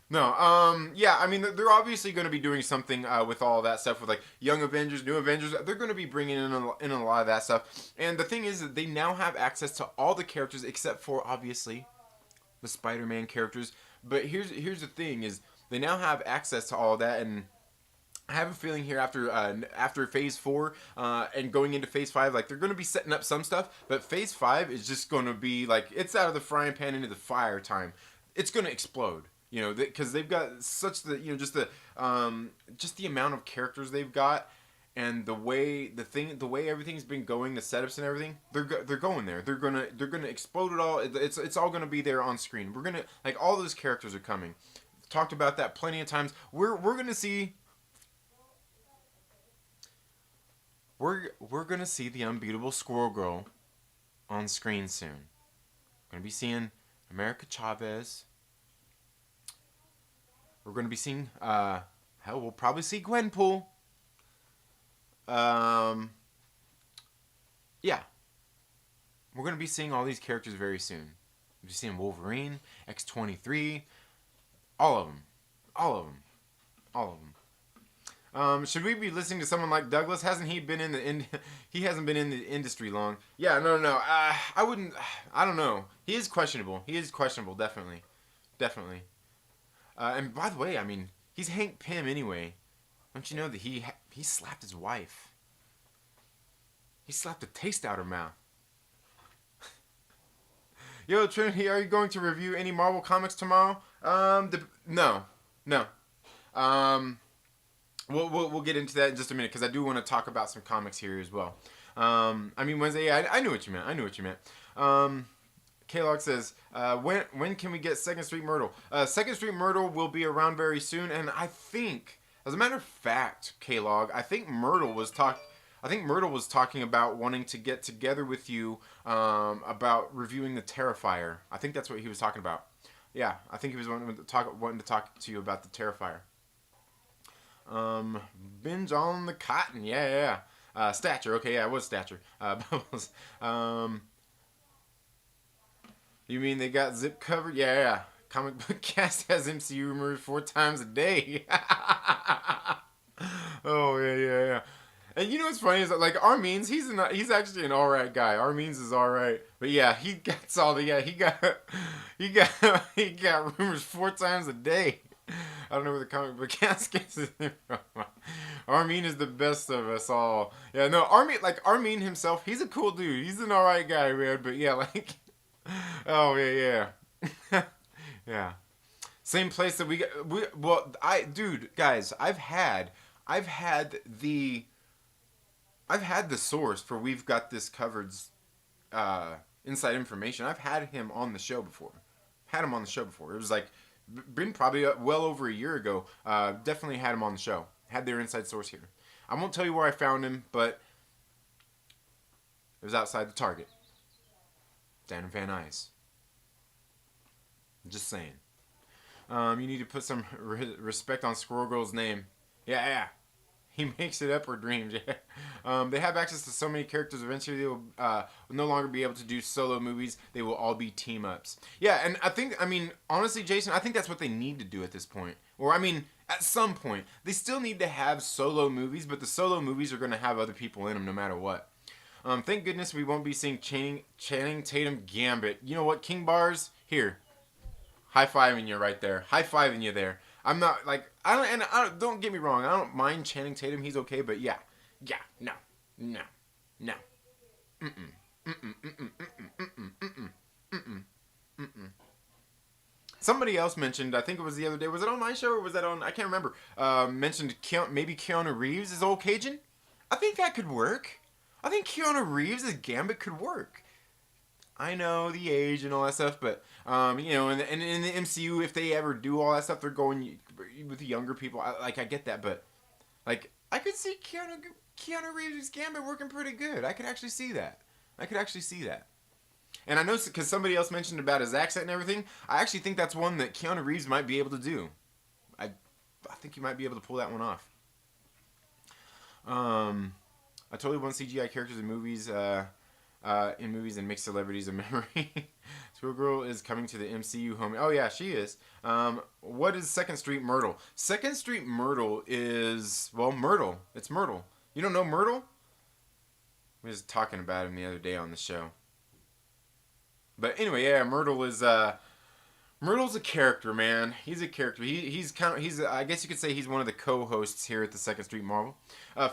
[SPEAKER 1] No, yeah, I mean, they're obviously going to be doing something with all that stuff with like Young Avengers, New Avengers. They're going to be bringing in a lot of that stuff. And the thing is that they now have access to all the characters except for obviously the Spider-Man characters. But here's the thing: is they now have access to all of that and. I have a feeling here after Phase 4 and going into Phase 5, like they're going to be setting up some stuff, but Phase 5 is just going to be like it's out of the frying pan into the fire time. It's going to explode, you know, because they've got such the just the amount of characters they've got and the way everything's been going, the setups and everything. They're going there. They're gonna explode it all. It's all going to be there on screen. We're gonna like all those characters are coming. Talked about that plenty of times. We're going to see. We're gonna see the unbeatable Squirrel Girl on screen soon. We're gonna be seeing America Chavez. We're gonna be seeing we'll probably see Gwenpool. Yeah. We're gonna be seeing all these characters very soon. We'll be seeing Wolverine, X-23, all of them. Should we be listening to someone like Douglas? Hasn't he been he hasn't been in the industry long. Yeah, no. I wouldn't. I don't know. He is questionable. Definitely. And by the way, I mean he's Hank Pym anyway. Don't you know that he slapped his wife? He slapped the taste out her mouth. Yo, Trinity, are you going to review any Marvel comics tomorrow? No. we'll get into that in just a minute because I do want to talk about some comics here as well. I mean Wednesday. Yeah, I knew what you meant. I knew what you meant. K-Log says, when can we get Second Street Myrtle? Second Street Myrtle will be around very soon, and I think, as a matter of fact, K-Log, I think Myrtle was talking about wanting to get together with you about reviewing the Terrifier. I think that's what he was talking about. Yeah, I think he was wanting to talk to you about the Terrifier. Binge on the cotton. Yeah. Stature. Okay, yeah, it was Stature. Bubbles. You mean they got Zip covered? Yeah. Comic Book Cast has MCU rumors 4 times a day. Oh yeah. And you know what's funny is that like Armin's, he's actually an alright guy. Armin's is alright, but yeah, he gets all the he got rumors 4 times a day. I don't know where the Comic Book Cast gets it from. Armin is the best of us all. Yeah, no, Armin himself, he's a cool dude. He's an alright guy, man. But yeah, like, oh yeah. Yeah. Same place that guys, I've had the source for We've Got This Covered's inside information. I've had him on the show before. It was like been probably well over a year ago. Definitely had him on the show. Had their inside source here. I won't tell you where I found him, but it was outside the Target. Down in Van Nuys. Just saying. You need to put some respect on Squirrel Girl's name. Yeah. He makes it up or dreams. Yeah. They have access to so many characters. Eventually, they will no longer be able to do solo movies. They will all be team ups. Yeah, and honestly, Jason, I think that's what they need to do at this point. Or, at some point, they still need to have solo movies, but the solo movies are going to have other people in them no matter what. Thank goodness we won't be seeing Channing Tatum Gambit. You know what, King Bars? Here. High-fiving you right there. High-fiving you there. I'm not, like, don't get me wrong. I don't mind Channing Tatum. He's okay, but yeah. No. Somebody else mentioned, I think it was the other day, was it on my show or was that on, I can't remember, mentioned maybe Keanu Reeves as Old Cajun? I think that could work. I think Keanu Reeves as Gambit could work. I know the age and all that stuff, but and in the MCU, if they ever do all that stuff, they're going with the younger people. I get that, but like I could see Keanu Reeves' Gambit working pretty good. I could actually see that. And I know because somebody else mentioned about his accent and everything. I actually think that's one that Keanu Reeves might be able to do. I think he might be able to pull that one off. I totally want CGI characters in movies. And make celebrities a memory. Squirrel Girl is coming to the MCU, homie. Oh yeah, she is. What is Second Street Myrtle? Second Street Myrtle is Myrtle. It's Myrtle. You don't know Myrtle? We was talking about him the other day on the show. But anyway, yeah, Myrtle's a character, man. He's a character. He's I guess you could say he's one of the co-hosts here at the Second Street Marvel.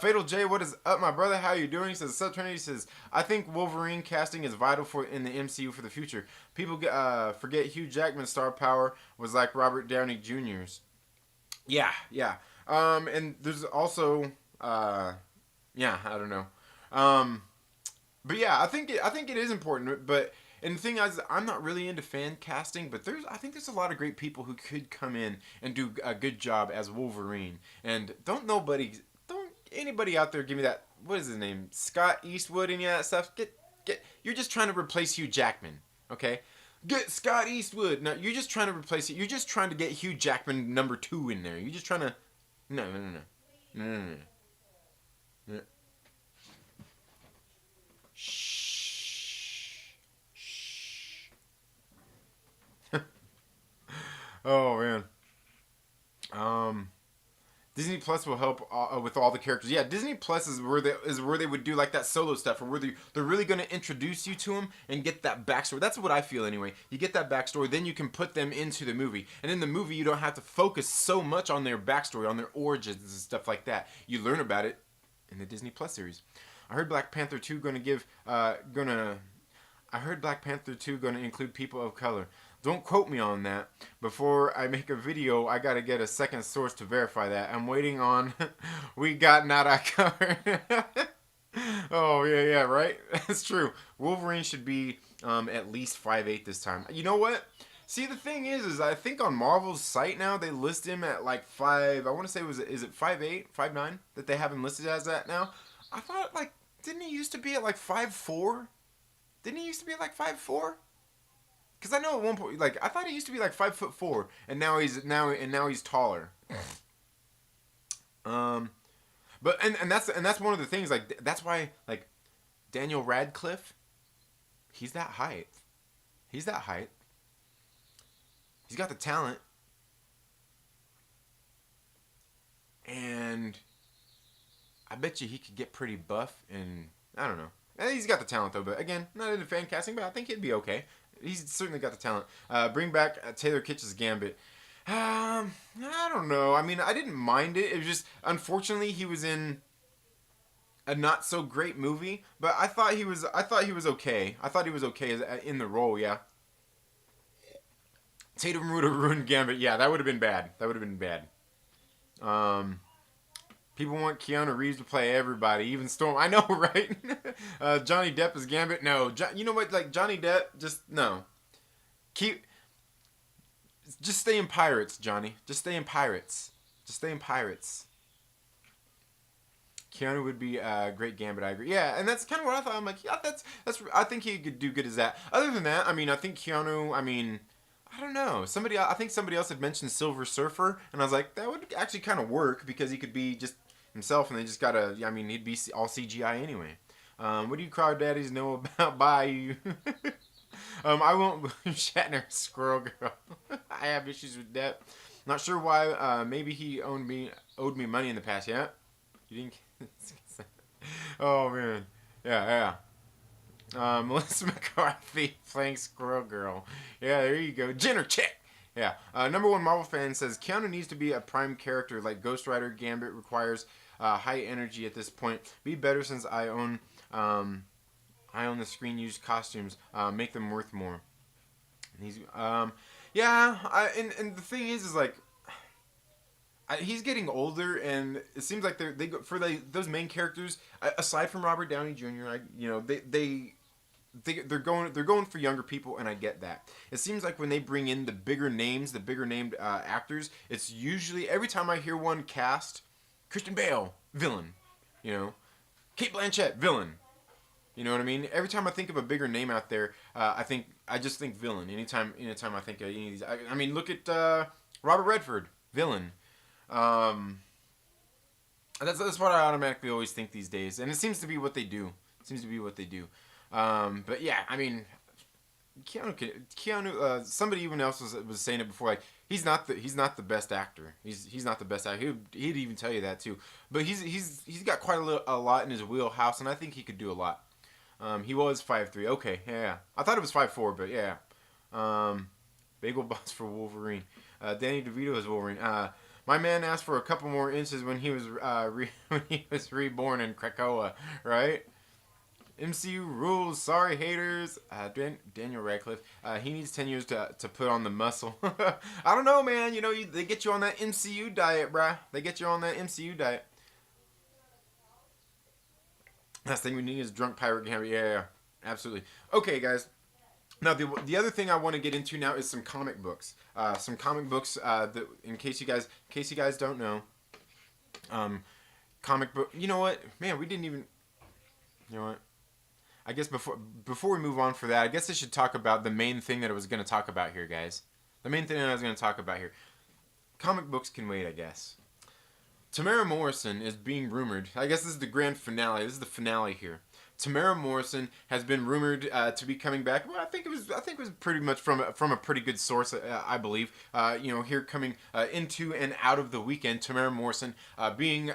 [SPEAKER 1] Fatal J, what is up, my brother? How you doing? He says, Sub Trinity says, I think Wolverine casting is vital in the MCU for the future. People forget Hugh Jackman's star power was like Robert Downey Jr.'s. Yeah. And there's also, I don't know. But yeah, I think it is important, but. And the thing is, I'm not really into fan casting, but I think there's a lot of great people who could come in and do a good job as Wolverine. And don't anybody out there give me that, what is his name, Scott Eastwood, any of that stuff? You're just trying to replace Hugh Jackman, okay? Get Scott Eastwood. No, you're just trying to replace it. You're just trying to get Hugh Jackman number 2 in there. You're just trying to, no. Oh man. Disney Plus will help with all the characters. Yeah, Disney Plus is where they would do like that solo stuff, or where they're really going to introduce you to them and get that backstory. That's what I feel anyway. You get that backstory, then you can put them into the movie, and in the movie you don't have to focus so much on their backstory, on their origins and stuff like that. You learn about it in the Disney Plus series. I heard Black Panther 2 going to include people of color. Don't quote me on that. Before I make a video, I gotta get a second source to verify that. I'm waiting on. We got Nada covered. Oh yeah, right. That's true. Wolverine should be at least 5'8" this time. You know what? See, the thing is I think on Marvel's site now they list him at like 5. I want to say is it 5'8", 5'9" that they have him listed as that now? I thought like didn't he used to be at like 5'4"? Didn't he used to be at like 5'4"? Because I know at one point, like I thought he used to be like 5'4", and now he's taller. But that's one of the things. Like that's why like Daniel Radcliffe, he's that height. He's that height. He's got the talent, and I bet you he could get pretty buff. And I don't know. He's got the talent though. But again, not into fan casting, but I think he'd be okay. He's certainly got the talent. Bring back Taylor Kitsch's Gambit. I don't know. I mean, I didn't mind it. It was just, unfortunately, he was in a not so great movie. But I thought he was okay. I thought he was okay in the role. Yeah. Tatum would have ruined Gambit. Yeah, that would have been bad. People want Keanu Reeves to play everybody, even Storm. I know, right? Johnny Depp is Gambit. No, you know what? Like Johnny Depp, just no. Just stay in Pirates, Johnny. Just stay in Pirates. Keanu would be a great Gambit. I agree. Yeah, and that's kind of what I thought. I'm like, yeah, that's. I think he could do good as that. Other than that, I mean, I think Keanu. I mean, I don't know. I think somebody else had mentioned Silver Surfer, and I was like, that would actually kind of work because he could be just himself, and they just gotta. I mean, he'd be all CGI anyway. What do you crawdaddies know about Bayou? I won't Shatner Squirrel Girl. I have issues with that. Not sure why. Maybe he owed me money in the past. Yeah, you didn't. Oh man, yeah. Melissa McCarthy playing Squirrel Girl. Yeah, there you go. Jenner check. Yeah. Number one Marvel fan says Keanu needs to be a prime character like Ghost Rider. Gambit requires high energy at this point. Be better since I own the screen used costumes. Make them worth more. And he's yeah. And the thing is like. He's getting older, and it seems like they go for those main characters. Aside from Robert Downey Jr., they're going for younger people, and I get that. It seems like when they bring in the bigger names, the bigger named actors, it's usually every time I hear one cast, Christian Bale, villain, Kate Blanchett, villain. You know what I mean? Every time I think of a bigger name out there, I just think villain. Anytime I think of any of these, I mean, look at Robert Redford, villain. That's what I automatically always think these days, and it seems to be what they do. But yeah, I mean, Keanu. Somebody even else was saying it before. Like he's not the best actor. He's not the best actor. He'd even tell you that too. But he's got quite a lot in his wheelhouse, and I think he could do a lot. He was 5'3". Okay, yeah. I thought it was 5'4", but yeah. Bagel Boss for Wolverine. Danny DeVito is Wolverine. My man asked for a couple more inches when he was reborn in Krakoa, right? MCU rules. Sorry, haters. Daniel Radcliffe. He needs 10 years to put on the muscle. I don't know, man. They get you on that MCU diet, bruh. Last thing we need is drunk pirate Gambit. Yeah, absolutely. Okay, guys. Now, the other thing I want to get into now is some comic books. That, in case you guys don't know, comic book. You know what, man? We didn't even. You know what? I guess before we move on for that, I guess I should talk about the main thing that I was going to talk about here, guys. The main thing that I was going to talk about here. Comic books can wait, I guess. Tamara Morrison is being rumored. I guess this is the grand finale. This is the finale here. Tamara Morrison has been rumored to be coming back. Well, I think it was pretty much from a pretty good source, I believe. Here coming into and out of the weekend, Tamara Morrison being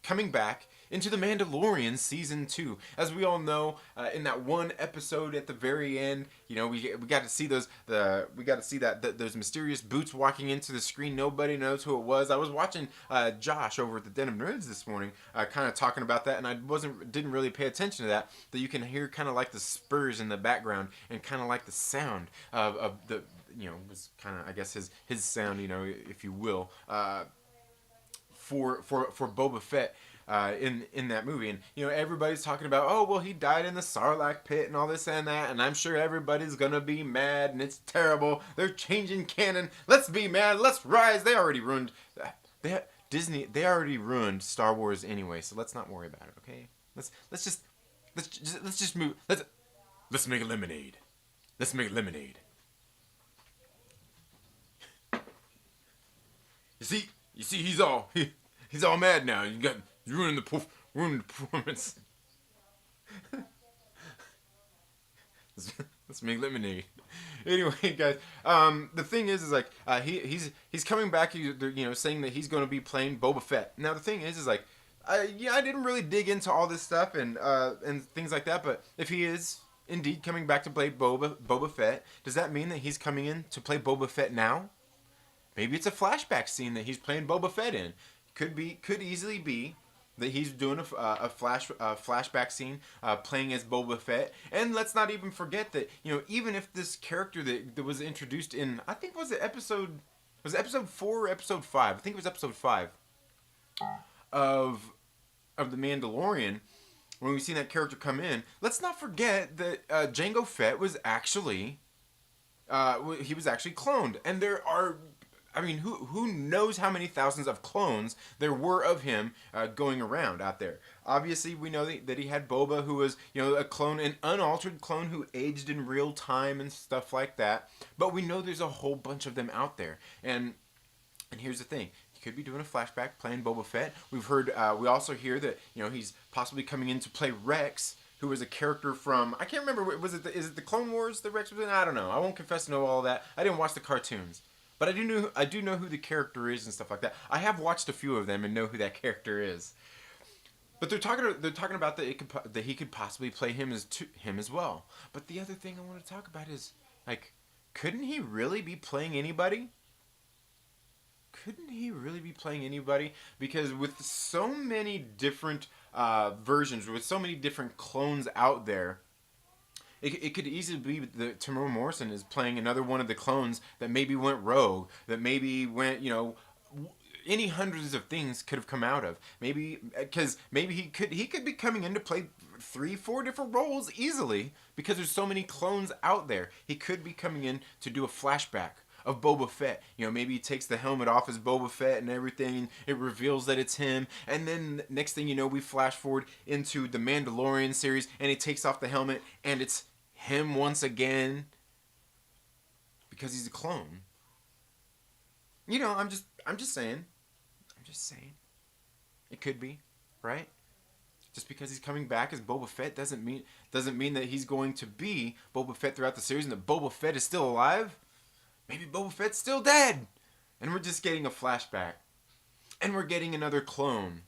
[SPEAKER 1] coming back into The Mandalorian Season 2. As we all know, in that one episode at the very end, we got to see those mysterious boots walking into the screen. Nobody knows who it was. I was watching Josh over at the Den of Nerds this morning, kind of talking about that, and I didn't really pay attention to that. That you can hear kind of like the spurs in the background and kind of like the sound of the was kind of, I guess, his sound, if you will, for Boba Fett in that movie. And everybody's talking about, oh well, he died in the Sarlacc pit and all this and that, and I'm sure everybody's gonna be mad and it's terrible. They're changing canon. Let's be mad. Let's rise. They already ruined. They already ruined Star Wars anyway, so let's not worry about it. Okay, let's just move. Let's make lemonade. Let's make lemonade. You see, he's all mad now. You ruined the performance. Let's make lemonade. Anyway, guys, the thing is like he's coming back. Saying that he's going to be playing Boba Fett. Now the thing is like, I didn't really dig into all this stuff and things like that. But if he is indeed coming back to play Boba Fett, does that mean that he's coming in to play Boba Fett now? Maybe it's a flashback scene that he's playing Boba Fett in. Could easily be that he's doing a flashback scene playing as Boba Fett. And let's not even forget that even if this character that was introduced in, I think was it episode 4 or episode 5? I think it was episode 5 of the Mandalorian. When we see that character come in, let's not forget that Jango Fett was actually he was actually cloned, and there are. I mean, who knows how many thousands of clones there were of him going around out there. Obviously, we know that he had Boba, who was, a clone, an unaltered clone who aged in real time and stuff like that. But we know there's a whole bunch of them out there. And here's the thing. He could be doing a flashback playing Boba Fett. We've heard, we also hear that, he's possibly coming in to play Rex, who was a character from, I can't remember, is it the Clone Wars that Rex was in? I don't know. I won't confess to know all that. I didn't watch the cartoons. But I do know who the character is and stuff like that. I have watched a few of them and know who that character is. But they're talking about that he could possibly play him as well. But the other thing I want to talk about is like, couldn't he really be playing anybody? Couldn't he really be playing anybody? Because with so many different versions, with so many different clones out there. It could easily be that Temuera Morrison is playing another one of the clones that maybe went rogue, that maybe went, any hundreds of things could have come out of. Maybe, because maybe he could be coming in to play 3-4 different roles easily, because there's so many clones out there. He could be coming in to do a flashback of Boba Fett. Maybe he takes the helmet off as Boba Fett and everything, and it reveals that it's him. And then next thing you know, we flash forward into the Mandalorian series, and he takes off the helmet, and it's him once again because he's a clone. I'm just saying it could be, right? Just because he's coming back as Boba Fett doesn't mean that he's going to be Boba Fett throughout the series and that Boba Fett is still alive. Maybe Boba Fett's still dead and we're just getting a flashback and we're getting another clone.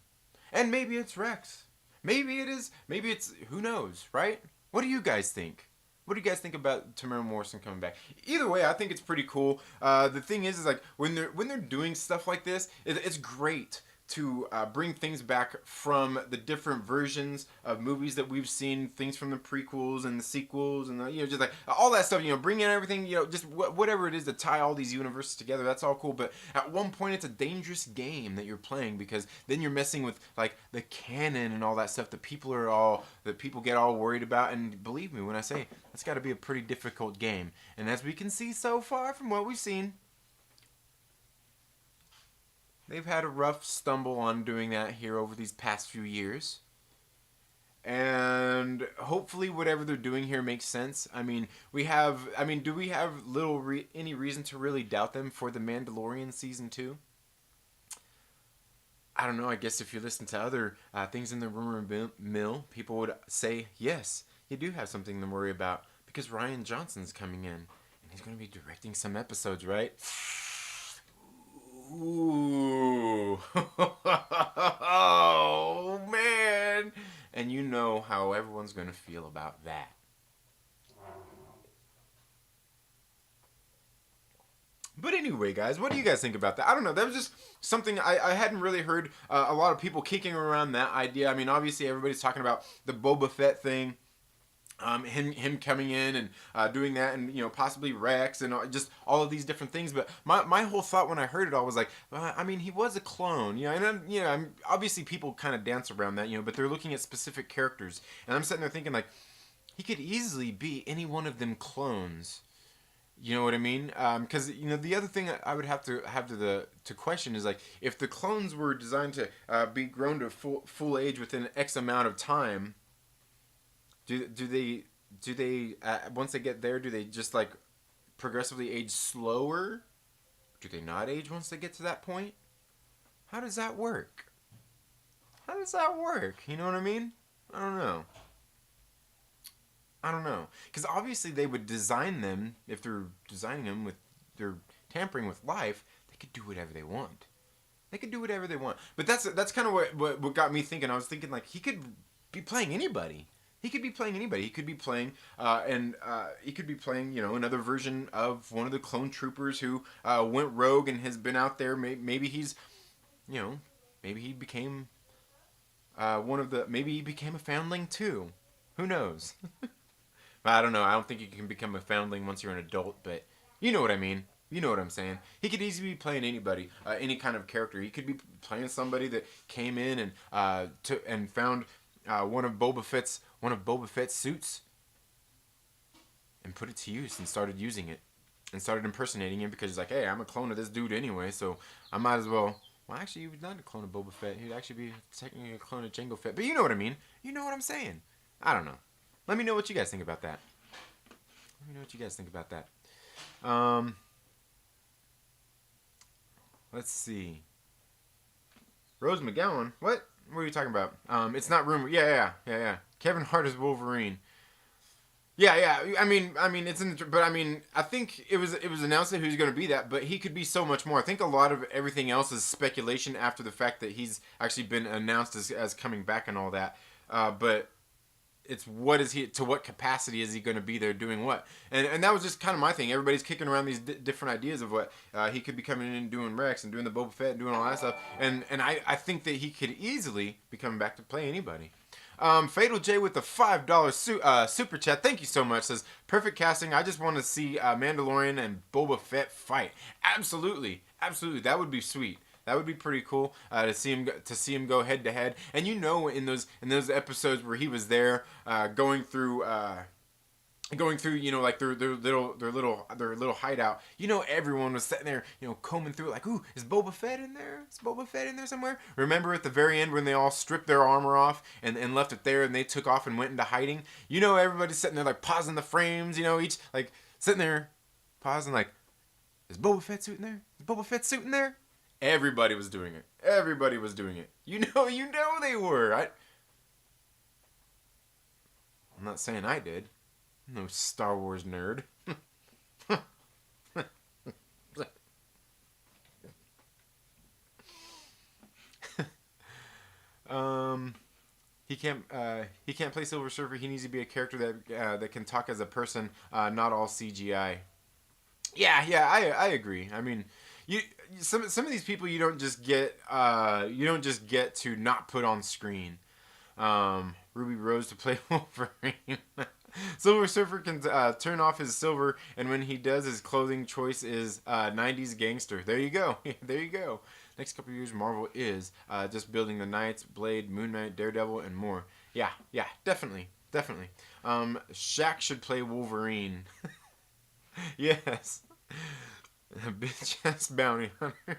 [SPEAKER 1] And maybe it's Rex. Maybe it's who knows, right? What do you guys think? What do you guys think about Temuera Morrison coming back? Either way, I think it's pretty cool. The thing is like when they're doing stuff like this, it's great to bring things back from the different versions of movies that we've seen, things from the prequels and the sequels, and just like all that stuff. Bring in everything. Just whatever it is to tie all these universes together. That's all cool. But at one point, it's a dangerous game that you're playing because then you're messing with like the canon and all that stuff that people get all worried about. And believe me when I say that's got to be a pretty difficult game. And as we can see so far from what we've seen, they've had a rough stumble on doing that here over these past few years. And hopefully whatever they're doing here makes sense. Do we have any reason to really doubt them for The Mandalorian Season 2? I don't know. I guess if you listen to other things in the rumor mill, people would say, yes, you do have something to worry about. Because Rian Johnson's coming in. And he's going to be directing some episodes, right? Ooh. Oh, man. And you know how everyone's going to feel about that. But anyway, guys, what do you guys think about that? I don't know. That was just something I hadn't really heard a lot of people kicking around that idea. Obviously, everybody's talking about the Boba Fett thing. him coming in and doing that, and possibly Rex and just all of these different things. But my whole thought when I heard it all was like, I mean, he was a clone, and obviously people kind of dance around that, but they're looking at specific characters, and I'm sitting there thinking like, he could easily be any one of them clones. You know what I mean? Because the other thing I would have to question is like, if the clones were designed to be grown to full age within X amount of time, do they once they get there, do they just like progressively age slower? Do they not age once they get to that point? How does that work? How does that work? You know what I mean? I don't know. I don't know. Because obviously they would design them, if they're designing them with, they're tampering with life, they could do whatever they want. They could do whatever they want. But that's kind of what got me thinking. I was thinking like, he could be playing anybody. He could be playing anybody. He could be playing, he could be playing, another version of one of the clone troopers who went rogue and has been out there. Maybe he's, maybe he became maybe he became a foundling too. Who knows? I don't know. I don't think you can become a foundling once you're an adult, but you know what I mean. You know what I'm saying. He could easily be playing anybody, any kind of character. He could be playing somebody that came in and found one of Boba Fett's suits and put it to use and started using it and started impersonating him because he's like, hey, I'm a clone of this dude anyway, so I might as well. Well, actually, he was not a clone of Boba Fett. He'd actually be technically a clone of Jango Fett. But you know what I mean. You know what I'm saying. I don't know. Let me know what you guys think about that. Let's see. Rose McGowan? What? What are you talking about? It's not rumor. Yeah. Kevin Hart is Wolverine. Yeah. I mean, it's in the. But I mean, I think it was announced that who's going to be that, but he could be so much more. I think a lot of everything else is speculation after the fact that he's actually been announced as coming back and all that. But it's to what capacity is he going to be there doing what? And that was just kind of my thing. Everybody's kicking around these different ideas of what he could be coming in and doing Rex and doing the Boba Fett and doing all that stuff. And I think that he could easily be coming back to play anybody. Fatal J with the $5 super chat. Thank you so much. Says, perfect casting. I just want to see Mandalorian and Boba Fett fight. Absolutely. That would be sweet. That would be pretty cool to see him go head to head. And in those episodes where he was there going through like their little hideout. Everyone was sitting there combing through it like, ooh, is Boba Fett in there? Is Boba Fett in there somewhere? Remember at the very end when they all stripped their armor off and left it there and they took off and went into hiding? Everybody's sitting there like pausing the frames. Each like sitting there pausing like, is Boba Fett suit in there? Is Boba Fett suit in there? Everybody was doing it. You know they were. I'm not saying I did. No Star Wars nerd. He can't play Silver Surfer. He needs to be a character that can talk as a person, not all CGI. Yeah, I agree. I mean, some of these people you don't just get to not put on screen. Ruby Rose to play Wolverine. Silver Surfer can turn off his silver, and when he does, his clothing choice is 90s gangster. There you go. Next couple of years, Marvel is just building the Knights, Blade, Moon Knight, Daredevil, and more. Yeah, definitely. Shaq should play Wolverine. Yes. Bitch ass bounty hunter.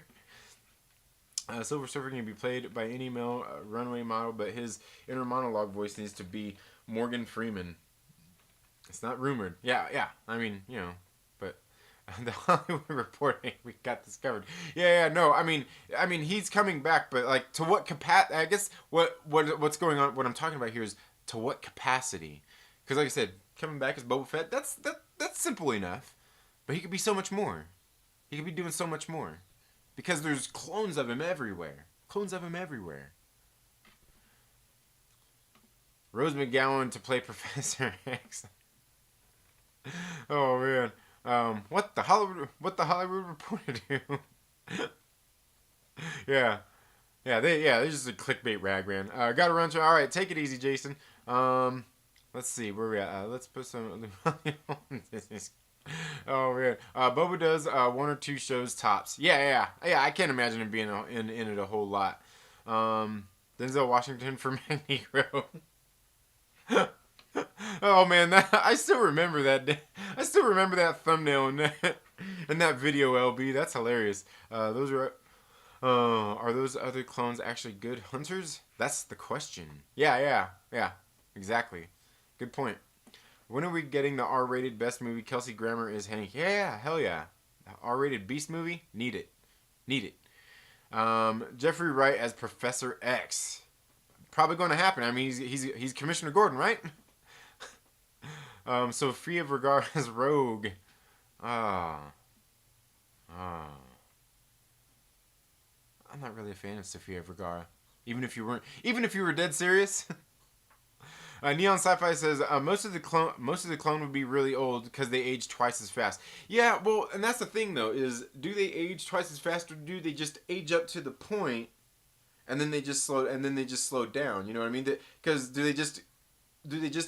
[SPEAKER 1] Silver Surfer can be played by any male runway model, but his inner monologue voice needs to be Morgan Freeman. It's not rumored. Yeah. I mean, but the Hollywood Reporter, we got this covered. Yeah. No, I mean, he's coming back, but like to what capacity? I guess what's going on? What I'm talking about here is to what capacity? Because like I said, coming back as Boba Fett, that's simple enough. But he could be so much more. He could be doing so much more. Because there's clones of him everywhere. Rose McGowan to play Professor X. Oh man. What the Hollywood Reporter do? Yeah. They're just a clickbait rag, man. Gotta run to. Alright, take it easy, Jason. Let's see where we at. Let's put some. Oh man, Boba does one or two shows tops. Yeah. I can't imagine him being in it a whole lot. Denzel Washington for Magneto. Oh man, I still remember that. I still remember that thumbnail and that video. LB, that's hilarious. Those are those other clones actually good hunters? That's the question. Yeah. Exactly. Good point. When are we getting the R-rated best movie? Kelsey Grammer is Hank. Yeah, hell yeah. R-rated Beast movie? Need it. Need it. Jeffrey Wright as Professor X. Probably going to happen. I mean, he's Commissioner Gordon, right? Sofia Vergara as Rogue. Ah. Ah. I'm not really a fan of Sofia Vergara. Even if you were dead serious. Neon Sci-Fi says most of the clone would be really old because they age twice as fast. Yeah, well, and that's the thing though, is do they age twice as fast, or do they just age up to the point and then they just slow down? You know what I mean? Because do they just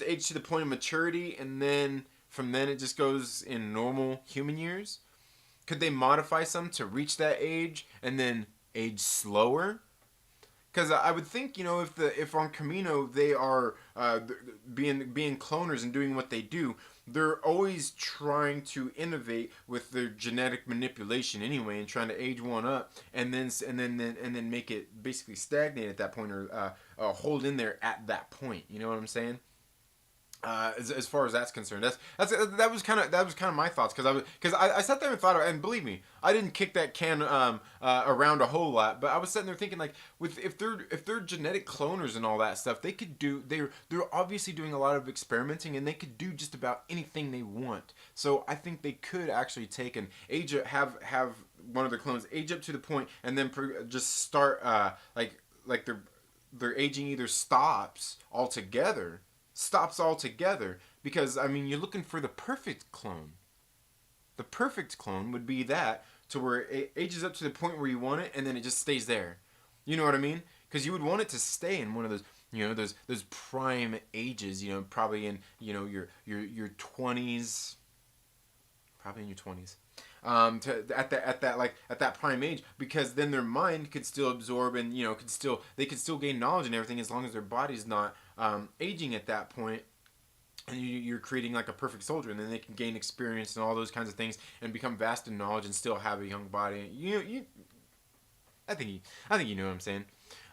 [SPEAKER 1] age to the point of maturity and then from then it just goes in normal human years? Could they modify some to reach that age and then age slower? Because I would think, if on Camino they are being cloners and doing what they do, they're always trying to innovate with their genetic manipulation anyway, and trying to age one up, and then make it basically stagnate at that point, or hold in there at that point. You know what I'm saying? As far as that's concerned, that was kind of my thoughts, because I sat there and thought, and believe me, I didn't kick that can around a whole lot, but I was sitting there thinking, like, if they're genetic cloners and all that stuff, they're obviously doing a lot of experimenting, and they could do just about anything they want. So I think they could actually take an age, have one of their clones age up to the point, and then just start like their aging either stops altogether, because I mean, you're looking for the perfect clone. The perfect clone would be that, to where it ages up to the point where you want it and then it just stays there. You know what I mean? Because you would want it to stay in one of those, those prime ages, probably in, your 20s, probably in your 20s. At that prime age, because then their mind could still absorb, and they could still gain knowledge and everything, as long as their body's not aging at that point, and you're creating like a perfect soldier, and then they can gain experience and all those kinds of things and become vast in knowledge and still have a young body. I think you know what I'm saying.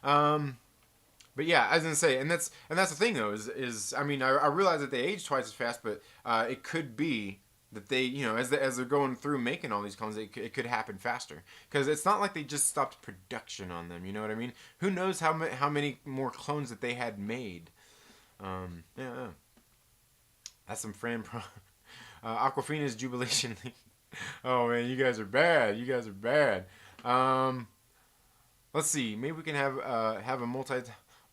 [SPEAKER 1] But yeah, I was gonna say, and that's the thing though, is I mean, I realize that they age twice as fast, but it could be that they, as they're going through making all these clones, it could happen faster, because it's not like they just stopped production on them. You know what I mean? Who knows how many more clones that they had made? Yeah. That's some Fran Pro. Aquafina's Jubilation League. Oh man, you guys are bad. Let's see. Maybe we can have a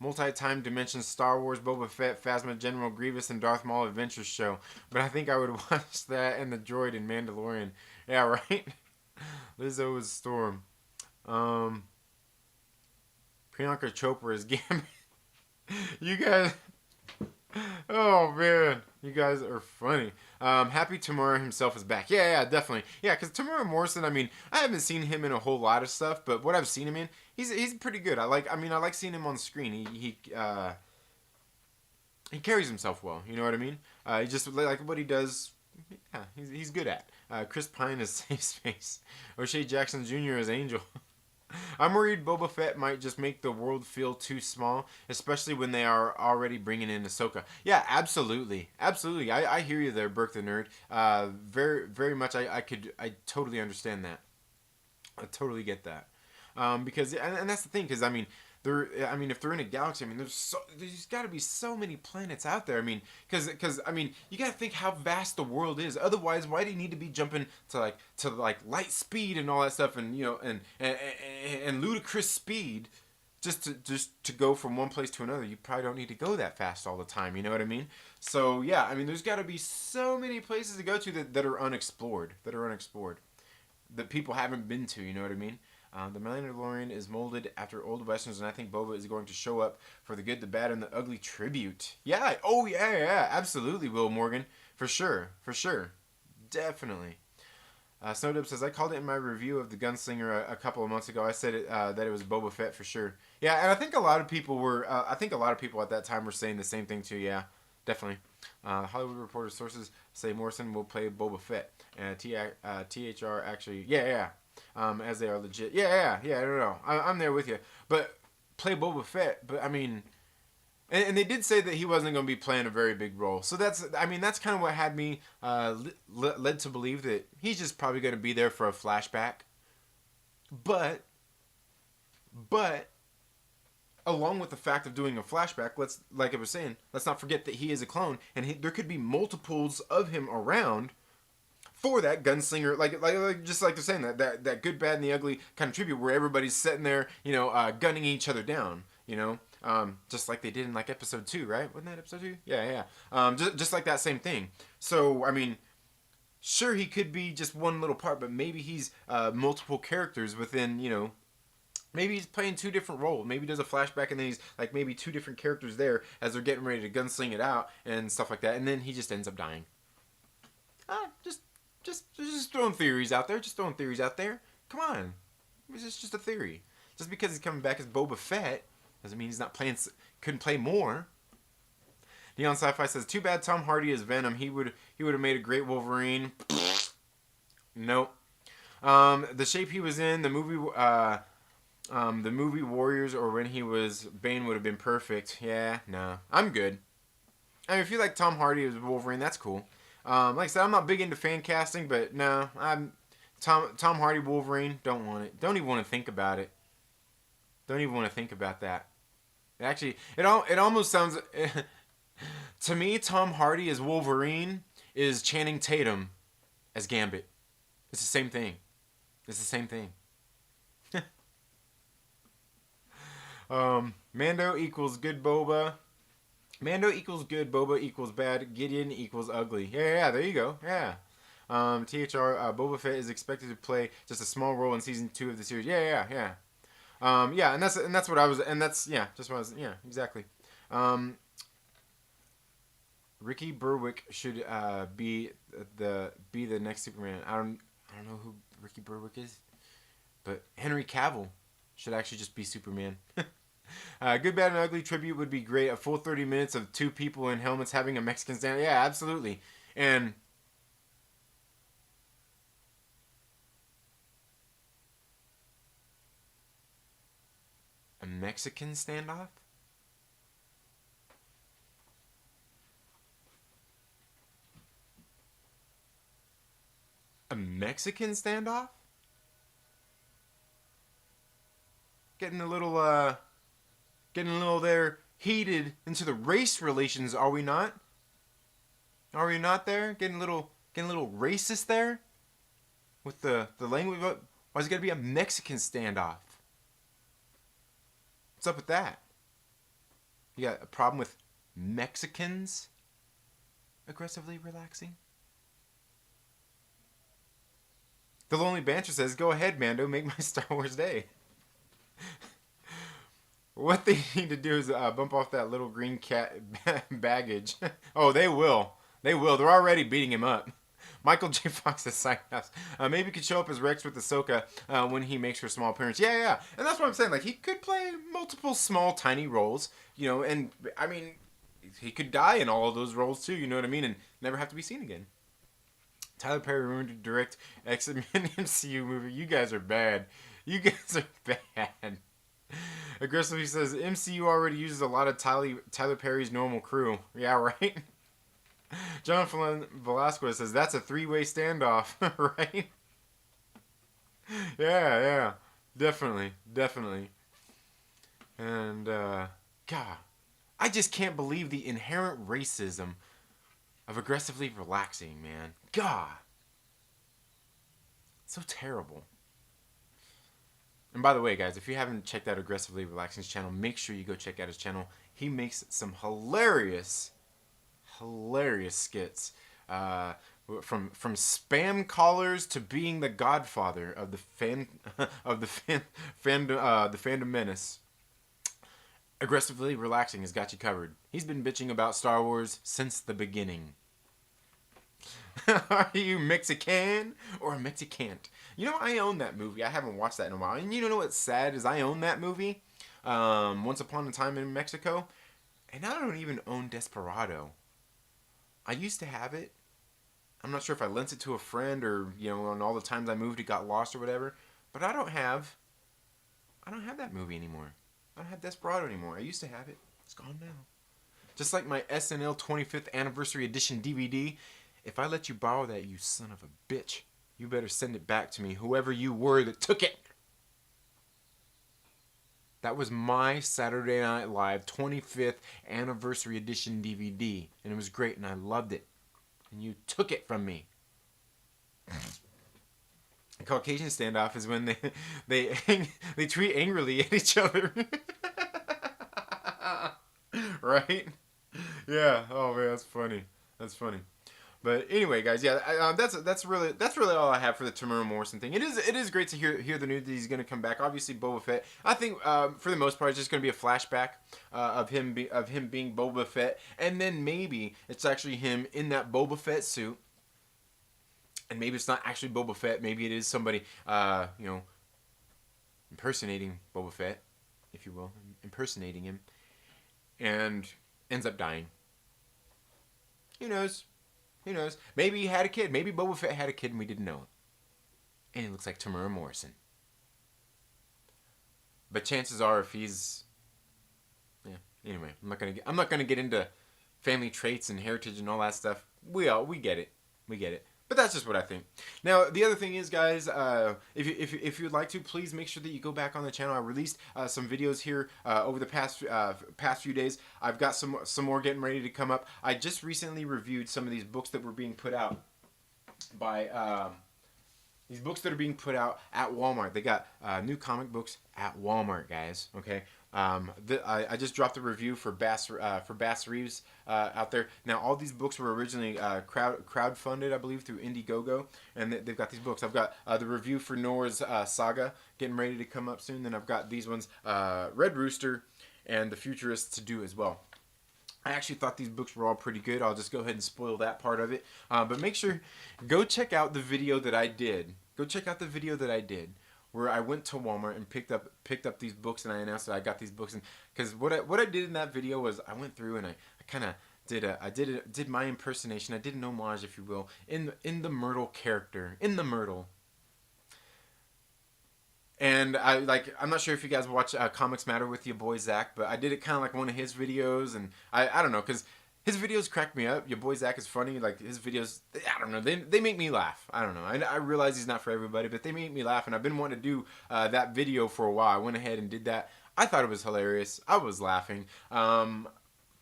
[SPEAKER 1] multi-time dimension Star Wars Boba Fett, Phasma, General Grievous, and Darth Maul adventures show. But I think I would watch that and the droid in Mandalorian. Yeah, right? Lizzo is Storm. Priyanka Chopra is Gambit. You guys... Oh man, you guys are funny. Happy Tamura himself is back. Yeah, definitely. Yeah, because Tamura Morrison, I mean, I haven't seen him in a whole lot of stuff, but what I've seen him in, he's pretty good. I like seeing him on screen. He carries himself well. You know what I mean? He just like what he does. Yeah, he's good at. Chris Pine is Safe Space. O'Shea Jackson Jr. is Angel. I'm worried Boba Fett might just make the world feel too small, especially when they are already bringing in Ahsoka. Yeah, absolutely. I hear you there, Burke the Nerd. Very, very much. I totally understand that. I totally get that. Because and that's the thing. Because if they're in a galaxy, I mean, there's got to be so many planets out there. I mean, because you got to think how vast the world is. Otherwise, why do you need to be jumping to light speed and all that stuff, and and ludicrous speed just to go from one place to another? You probably don't need to go that fast all the time. You know what I mean? So yeah, I mean, there's got to be so many places to go to that are unexplored, that people haven't been to. You know what I mean? The Mandalorian is molded after old westerns, and I think Boba is going to show up for the good, the bad, and the ugly tribute. Yeah, oh yeah, absolutely, Will Morgan, for sure, definitely. Snowdub says, I called it in my review of The Gunslinger a couple of months ago. I said that it was Boba Fett for sure. Yeah, and I think a lot of people were, I think a lot of people at that time were saying the same thing too. Yeah, definitely. Hollywood Reporter sources say Morrison will play Boba Fett. And THR actually, yeah. As they are legit. Yeah, I don't know. I'm there with you. But play Boba Fett, but I mean, and they did say that he wasn't going to be playing a very big role. So that's kind of what had me led to believe that he's just probably going to be there for a flashback. But along with the fact of doing a flashback, like I was saying, let's not forget that he is a clone, and there could be multiples of him around for that gunslinger, just like they're saying, that good, bad, and the ugly kind of tribute where everybody's sitting there, gunning each other down, just like they did in like episode 2, right? Wasn't that episode 2? Yeah. Just like that same thing. So I mean, sure, he could be just one little part, but maybe he's multiple characters within, maybe he's playing 2 different roles. Maybe he does a flashback and then he's like maybe 2 different characters there as they're getting ready to gunsling it out and stuff like that, and then he just ends up dying. Just throwing theories out there. Come on, it's just a theory. Just because he's coming back as Boba Fett doesn't mean he's not playing. Couldn't play more. Neon Sci-Fi says, "Too bad Tom Hardy is Venom. He would have made a great Wolverine." Nope. The shape he was in the movie Warriors, or when he was Bane, would have been perfect. Yeah, no, I'm good. I mean, if you like Tom Hardy as Wolverine, that's cool. Like I said, I'm not big into fan casting, but no, I'm Tom Hardy Wolverine. Don't want it. Don't even want to think about it. Don't even want to think about that. Actually, it almost sounds to me. Tom Hardy as Wolverine is Channing Tatum as Gambit. It's the same thing. Mando equals good Boba. Mando equals good, Boba equals bad, Gideon equals ugly. Yeah, there you go. Yeah. Boba Fett is expected to play just a small role in season 2 of the series. Yeah. And that's what I was, and that's just what I was. Yeah, exactly. Ricky Berwick should be the next Superman. I don't know who Ricky Berwick is, but Henry Cavill should actually just be Superman. Good, Bad, and Ugly tribute would be great. A full 30 minutes of 2 people in helmets having a Mexican stand. Yeah, absolutely. And a Mexican standoff? A Mexican standoff? Getting a little there heated into the race relations, are we not? Are we not there? Getting a little racist there? With the language. Why is it gotta be a Mexican standoff? What's up with that? You got a problem with Mexicans aggressively relaxing? The Lonely Banter says, "Go ahead, Mando, make my Star Wars day." What they need to do is bump off that little green cat baggage. Oh, they will. They're already beating him up. Michael J. Fox has signed us. Maybe he could show up as Rex with Ahsoka when he makes her small appearance. Yeah. And that's what I'm saying. Like, he could play multiple small, tiny roles, and, I mean, he could die in all of those roles, too, you know what I mean? And never have to be seen again. Tyler Perry rumored to direct X-Men MCU movie. You guys are bad. Bad. Aggressively says, MCU already uses a lot of Tyler Perry's normal crew. Yeah, right? Jonathan Velasquez says, that's a 3-way standoff, right? Yeah. Definitely. And, God, I just can't believe the inherent racism of aggressively relaxing, man. God. So terrible. And by the way, guys, if you haven't checked out Aggressively Relaxing's channel, make sure you go check out his channel. He makes some hilarious skits. from spam callers to being the godfather of the the fandom menace. Aggressively relaxing has got you covered. He's been bitching about Star Wars since the beginning. Are you Mexican or a Mexicant? You know, I own that movie. I haven't watched that in a while. And you know what's sad is I own that movie, Once Upon a Time in Mexico, and I don't even own Desperado. I used to have it. I'm not sure if I lent it to a friend or, you know, on all the times I moved it got lost or whatever. But I don't have that movie anymore. I don't have Desperado anymore. I used to have it. It's gone now. Just like my SNL 25th Anniversary Edition DVD. If I let you borrow that, you son of a bitch, you better send it back to me, whoever you were that took it. That was my Saturday Night Live 25th Anniversary Edition DVD. And it was great and I loved it. And you took it from me. A Caucasian standoff is when they tweet angrily at each other. Right? Yeah. Oh man, that's funny. That's funny. But anyway, guys, yeah, that's really all I have for the Tamura Morrison thing. It is great to hear the news that he's going to come back. Obviously, Boba Fett. I think for the most part, it's just going to be a flashback of him being Boba Fett, and then maybe it's actually him in that Boba Fett suit, and maybe it's not actually Boba Fett. Maybe it is somebody impersonating Boba Fett, if you will, impersonating him, and ends up dying. Who knows? Who knows? Maybe he had a kid. Maybe Boba Fett had a kid and we didn't know it. And he looks like Tamura Morrison. But chances are, if he's, yeah. Anyway, I'm not gonna get into family traits and heritage and all that stuff. We get it. We get it. But that's just what I think. Now, the other thing is, guys, if you'd like to, please make sure that you go back on the channel. I released some videos here over the past few days. I've got some more getting ready to come up. I just recently reviewed some of these books that were being put out by these books that are being put out at Walmart. They got new comic books at Walmart, guys. Okay. I just dropped a review for Bass Reeves out there. Now, all these books were originally crowdfunded, I believe, through Indiegogo, and they've got these books. I've got the review for Nora's Saga getting ready to come up soon. Then I've got these ones, Red Rooster and The Futurists, to do as well. I actually thought these books were all pretty good. I'll just go ahead and spoil that part of it. But make sure, go check out the video that I did. Go check out the video that I did, where I went to Walmart and picked up these books, and I announced that I got these books. And because what I did in that video was I went through and I kind of did my impersonation. I did an homage, if you will, in the Myrtle character, in the Myrtle. And I'm not sure if you guys watch Comics Matter with your boy Zach, but I did it kind of like one of his videos, and I don't know, because his videos crack me up. Your boy Zach is funny. Like, his videos, I don't know, they make me laugh. I don't know. I realize he's not for everybody, but they make me laugh, and I've been wanting to do that video for a while. I went ahead and did that. I thought it was hilarious. I was laughing.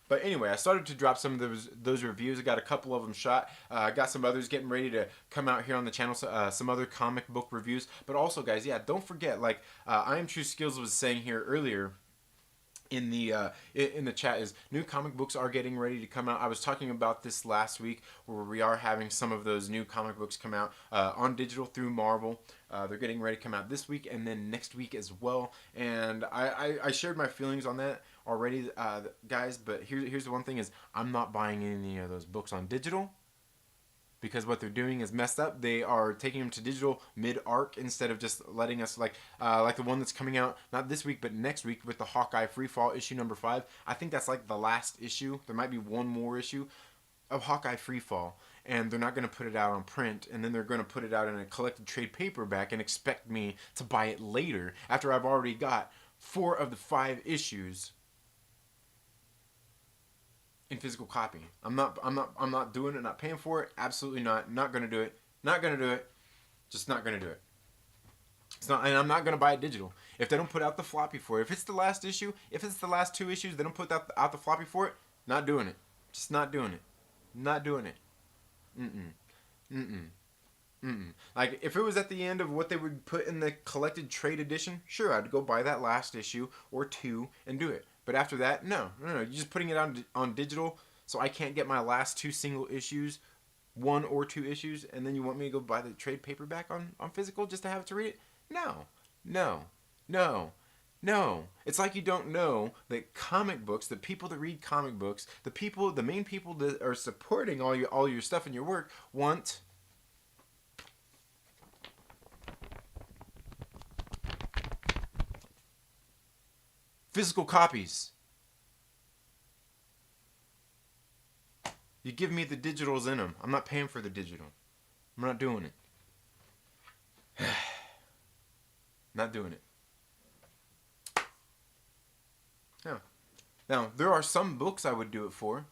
[SPEAKER 1] But anyway, I started to drop some of those reviews. I got a couple of them shot. I got some others getting ready to come out here on the channel. Some other comic book reviews. But also, guys, yeah, don't forget, like I Am True Skills was saying here earlier in the chat, is new comic books are getting ready to come out. I was talking about this last week, where we are having some of those new comic books come out on digital through Marvel. They're getting ready to come out this week and then next week as well. And I shared my feelings on that already, guys. But here's the one thing: is I'm not buying any of those books on digital, because what they're doing is messed up. They are taking them to digital mid-arc instead of just letting us, like the one that's coming out, not this week, but next week, with the Hawkeye Freefall issue number 5. I think that's like the last issue. There might be one more issue of Hawkeye Freefall, and they're not going to put it out on print, and then they're going to put it out in a collected trade paperback and expect me to buy it later after I've already got 4 of the 5 issues in physical copy. I'm not doing it, not paying for it. Absolutely not gonna do it. Not gonna do it. Just not gonna do it. It's not, and I'm not gonna buy it digital. If they don't put out the floppy for it, if it's the last issue, if it's the last 2 issues, they don't put out the floppy for it. Not doing it. Just not doing it. Not doing it. Like, if it was at the end of what they would put in the collected trade edition, sure, I'd go buy that last issue or 2 and do it. But after that, no. You're just putting it on digital, so I can't get my last 2 single issues 1 or 2 issues, and then you want me to go buy the trade paperback on physical just to have it to read it? No, no, no, no. It's like you don't know that comic books, the people that read comic books, the main people that are supporting all your stuff and your work want physical copies. You give me the digitals in them. I'm not paying for the digital. I'm not doing it. Not doing it. No. Now, there are some books I would do it for.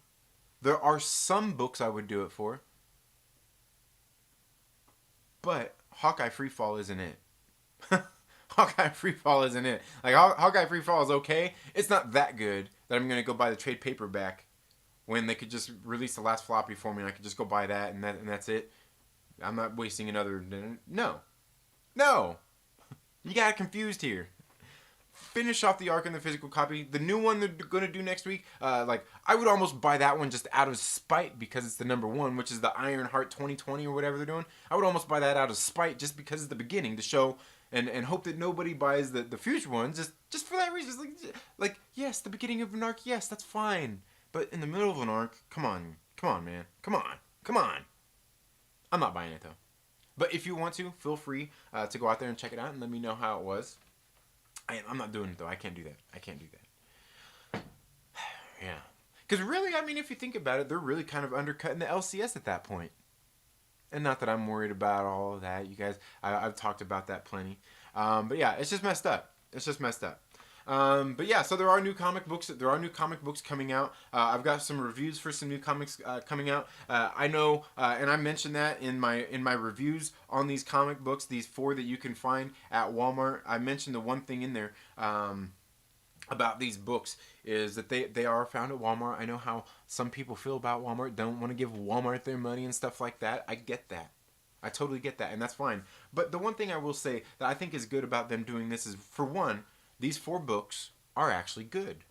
[SPEAKER 1] There are some books I would do it for. But Hawkeye Freefall isn't it. Hawkeye Freefall isn't it. Like, Hawkeye Freefall is okay. It's not that good that I'm going to go buy the trade paperback when they could just release the last floppy for me and I could just go buy that and that's it. I'm not wasting another... No. No. You got it confused here. Finish off the arc in the physical copy. The new one they're going to do next week, I would almost buy that one just out of spite because it's the number 1, which is the Ironheart 2020 or whatever they're doing. I would almost buy that out of spite just because it's the beginning to show and hope that nobody buys the future ones just for that reason. Like, yes, the beginning of an arc, yes, that's fine. But in the middle of an arc, come on, man. Come on. I'm not buying it, though. But if you want to, feel free to go out there and check it out and let me know how it was. I'm not doing it, though. I can't do that. Yeah. Because really, I mean, if you think about it, they're really kind of undercutting the LCS at that point. And not that I'm worried about all of that. You guys, I've talked about that plenty. But yeah, it's just messed up. But yeah, so there are new comic books coming out. I've got some reviews for some new comics coming out. I know, and I mentioned that in my reviews on these comic books, these 4 that you can find at Walmart. I mentioned the one thing in there about these books is that they are found at Walmart. I know how some people feel about Walmart, don't want to give Walmart their money and stuff like that. I get that. I totally get that, and that's fine. But the one thing I will say that I think is good about them doing this is, for one, these 4 books are actually good.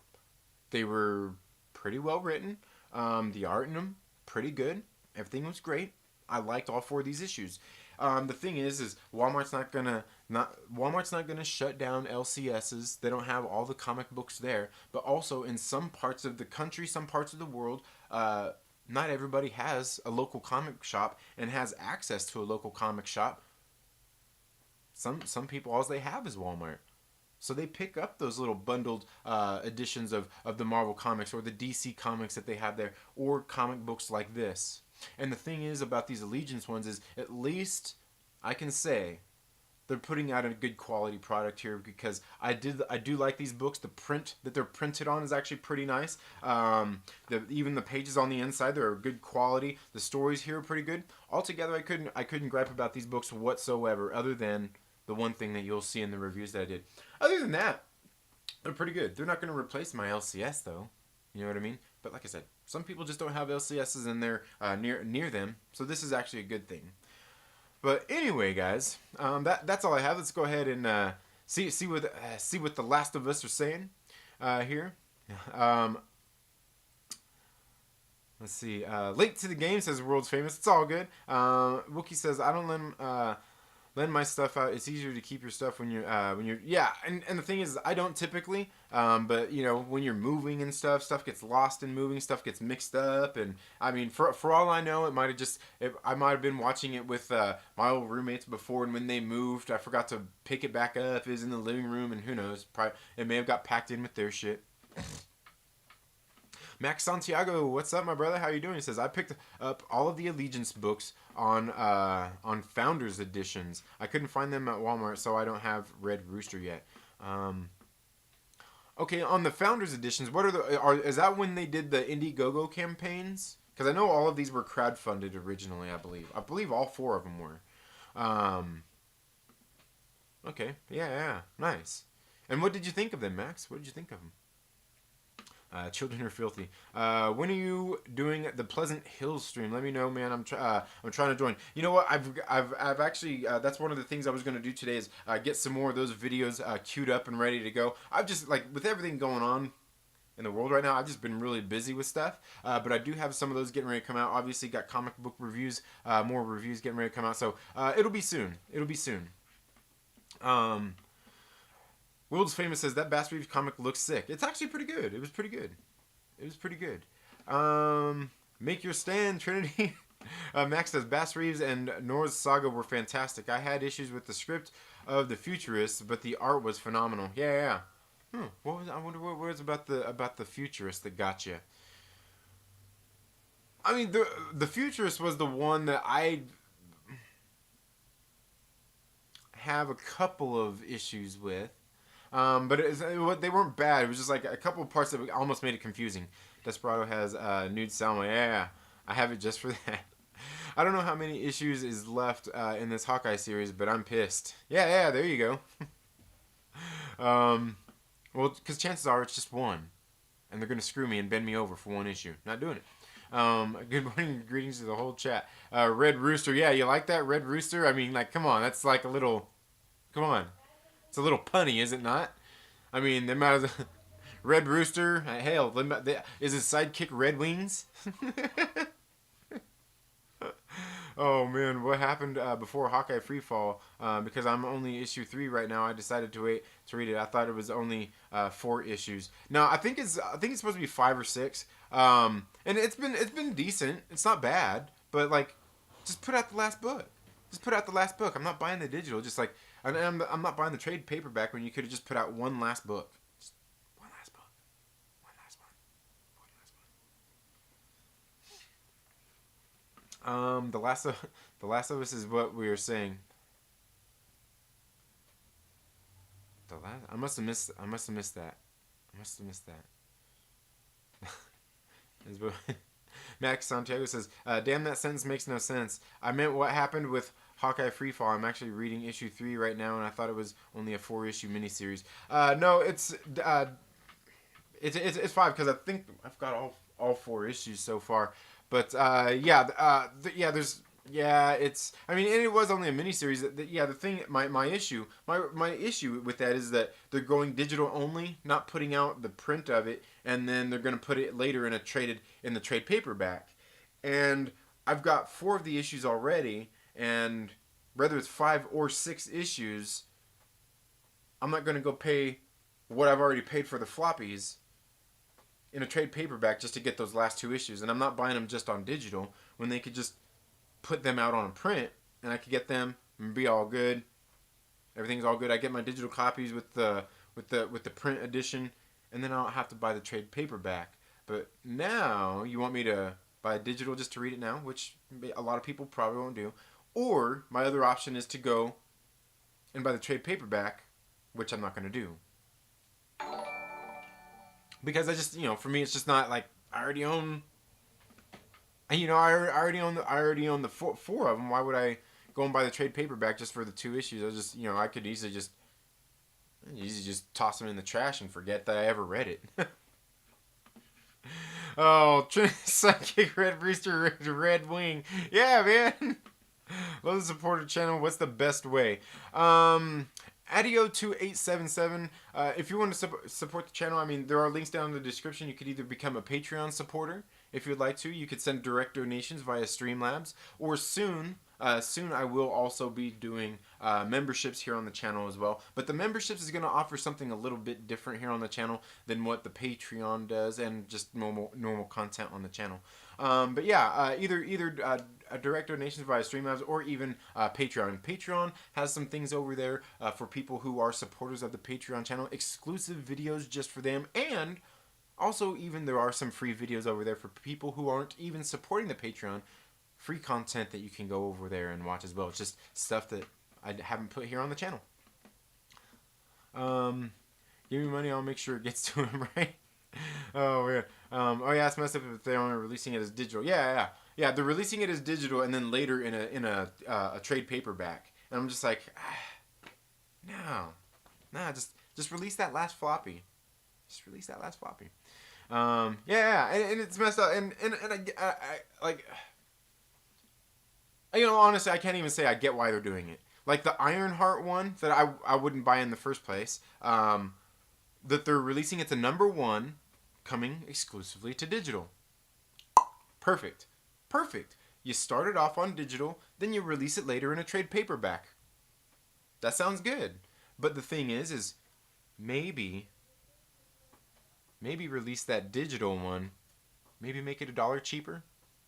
[SPEAKER 1] They were pretty well written. The art in them, pretty good. Everything was great. I liked all 4 of these issues. The thing is Walmart's not gonna shut down LCSs. They don't have all the comic books there. But also in some parts of the country, some parts of the world, not everybody has a local comic shop and has access to a local comic shop. Some people, all they have is Walmart. So they pick up those little bundled editions of the Marvel comics or the DC comics that they have there, or comic books like this. And the thing is about these Allegiance ones is, at least I can say they're putting out a good quality product here, because I do like these books. The print that they're printed on is actually pretty nice. Even the pages on the inside, they're good quality. The stories here are pretty good. Altogether, I couldn't gripe about these books whatsoever, other than the one thing that you'll see in the reviews that I did. Other than that, they're pretty good. They're not going to replace my LCS, though. You know what I mean? But like I said, some people just don't have LCSs in their near them, so this is actually a good thing. But anyway, guys, that's all I have. Let's go ahead and see what the Last of Us are saying here. Let's see. Late to the game, says World's Famous. It's all good. Wookie says, I don't lend my stuff out. It's easier to keep your stuff when you're yeah. And the thing is, I don't typically, but you know, when you're moving and stuff gets lost in moving, stuff gets mixed up, and I mean, for all I know, I might have been watching it with my old roommates before, and when they moved, I forgot to pick it back up. It was in the living room, and who knows, probably it may have got packed in with their shit. Max Santiago, what's up, my brother? How you doing? He says, I picked up all of the Allegiance books on Founders editions. I couldn't find them at Walmart, so I don't have Red Rooster yet. Okay, on the Founders editions, is that when they did the Indiegogo campaigns? Because I know all of these were crowdfunded originally, I believe. I believe all 4 of them were. Okay, yeah, nice. And what did you think of them, Max? What did you think of them? Children are filthy. When are you doing the Pleasant Hills stream? Let me know, man. I'm trying to join. You know what? I've actually that's one of the things I was going to do today is get some more of those videos queued up and ready to go. I've just, like, with everything going on, in the world right now. I've just been really busy with stuff, but I do have some of those getting ready to come out. Obviously, got comic book reviews, more reviews getting ready to come out. So it'll be soon. It'll be soon. World's Famous says that Bass Reeves comic looks sick. It's actually pretty good. It was pretty good. It was pretty good. Make your stand, Trinity. Max says Bass Reeves and Nora's saga were fantastic. I had issues with the script of The Futurists, but the art was phenomenal. Yeah. What was? I wonder what was about the Futurist that got you. I mean, the Futurist was the one that I have a couple of issues with. But they weren't bad. It was just like a couple of parts that almost made it confusing. Desperado has nude Salma. Yeah, I have it just for that. I don't know how many issues is left in this Hawkeye series, but I'm pissed. Yeah, there you go. Well, because chances are it's just one. And they're going to screw me and bend me over for one issue. Not doing it. Good morning, greetings to the whole chat. Red Rooster, yeah, you like that? Red Rooster? I mean, like, come on, that's like a little... Come on. It's a little punny, is it not? I mean, they might as Red Rooster, hell, is his sidekick Red Wings? Oh man, what happened before Hawkeye Freefall? Because I'm only issue 3 right now. I decided to wait to read it. I thought it was only 4 issues. No, I think it's supposed to be 5 or 6. And it's been decent. It's not bad, but like, just put out the last book. Just put out the last book. I'm not buying the digital. Just like, I'm not buying the trade paperback when you could have just put out one last book. Just one last book. One last one. The Last of Us is what we were saying. I must have missed that. Max Santiago says, damn, that sentence makes no sense. I meant what happened with Hawkeye Freefall. I'm actually reading issue 3 right now, and I thought it was only a 4-issue miniseries. No, it's 5, because I think I've got all 4 issues so far. But it's. I mean, and it was only a miniseries. The thing, my issue with that is that they're going digital only, not putting out the print of it, and then they're going to put it later in the trade paperback. And I've got 4 of the issues already, and whether it's 5 or 6 issues, I'm not going to go pay what I've already paid for the floppies in a trade paperback just to get those last 2 issues. And I'm not buying them just on digital when they could just put them out on a print and I could get them and be all good. Everything's all good. I get my digital copies with the print edition, and then I don't have to buy the trade paperback. But now you want me to buy a digital just to read it now, which a lot of people probably won't do. Or my other option is to go and buy the trade paperback, which I'm not going to do. Because I just, for me, it's just not like I already own. I already own the 4 of them. Why would I go and buy the trade paperback just for the 2 issues? I just, I could easily just toss them in the trash and forget that I ever read it. Oh, Psychic Red Rooster, Red Wing. Yeah, man. Love the supporter channel. What's the best way? Adio2877, if you want to support the channel, I mean, there are links down in the description. You could either become a Patreon supporter if you'd like to. You could send direct donations via Streamlabs, or soon I will also be doing memberships here on the channel as well. But the memberships is going to offer something a little bit different here on the channel than what the Patreon does, and just normal content on the channel. But yeah, either direct donations via Streamlabs or even Patreon. Patreon has some things over there for people who are supporters of the Patreon channel, exclusive videos just for them, and also even there are some free videos over there for people who aren't even supporting the Patreon. Free content that you can go over there and watch as well. It's just stuff that I haven't put here on the channel. Give me money, I'll make sure it gets to him, right? Oh, yeah. It's messed up if they're only releasing it as digital. Yeah, they're releasing it as digital and then later in a trade paperback. And I'm just like, no, just release that last floppy. Just release that last floppy. And it's messed up. And I like, honestly, I can't even say I get why they're doing it. Like the Ironheart one that I wouldn't buy in the first place. That they're releasing it to #1 coming exclusively to digital. Perfect. Perfect. You start it off on digital, then you release it later in a trade paperback. That sounds good. But the thing is maybe release that digital one. Maybe make it $1 cheaper.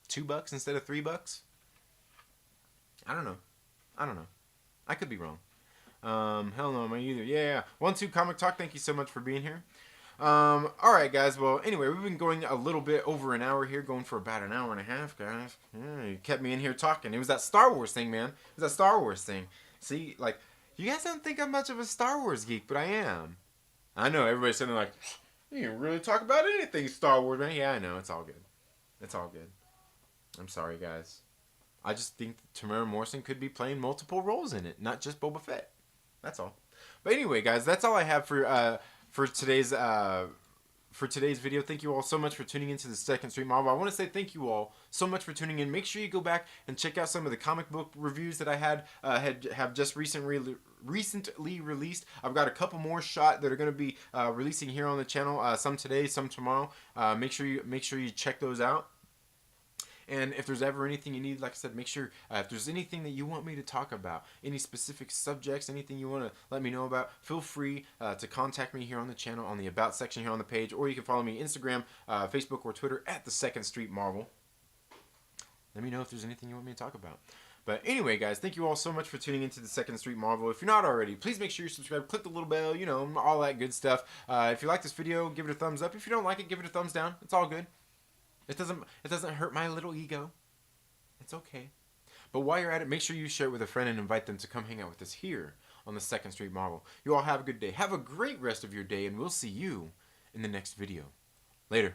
[SPEAKER 1] $2 instead of $3. I don't know. I could be wrong. Hell no, am I either? Yeah. 1-2 Comic Talk, thank you so much for being here. Alright guys, well anyway, we've been going a little bit over an hour here, going for about an hour and a half, guys. Yeah, you kept me in here talking. It was that Star Wars thing, man. It was that Star Wars thing. See, like, you guys don't think I'm much of a Star Wars geek, but I am. I know, everybody's sitting there like, you can really talk about anything Star Wars, man. Yeah, I know, it's all good. It's all good. I'm sorry, guys. I just think Tamara Morrison could be playing multiple roles in it, not just Boba Fett. That's all. But anyway, guys, that's all I have for today's video. Thank you all so much for tuning into the Second Street Marvel. I want to say thank you all so much for tuning in. Make sure you go back and check out some of the comic book reviews that I have just recently released. I've got a couple more shot that are going to be releasing here on the channel. Some today, some tomorrow. Make sure you check those out. And if there's ever anything you need, like I said, make sure if there's anything that you want me to talk about, any specific subjects, anything you want to let me know about, feel free to contact me here on the channel, on the About section here on the page, or you can follow me Instagram, Facebook, or Twitter at the Second Street Marvel. Let me know if there's anything you want me to talk about. But anyway, guys, thank you all so much for tuning into the Second Street Marvel. If you're not already, please make sure you subscribe, click the little bell, you know, all that good stuff. If you like this video, give it a thumbs up. If you don't like it, give it a thumbs down. It's all good. It doesn't hurt my little ego. It's okay. But while you're at it, make sure you share it with a friend and invite them to come hang out with us here on the Second Street Marvel. You all have a good day. Have a great rest of your day, and we'll see you in the next video. Later.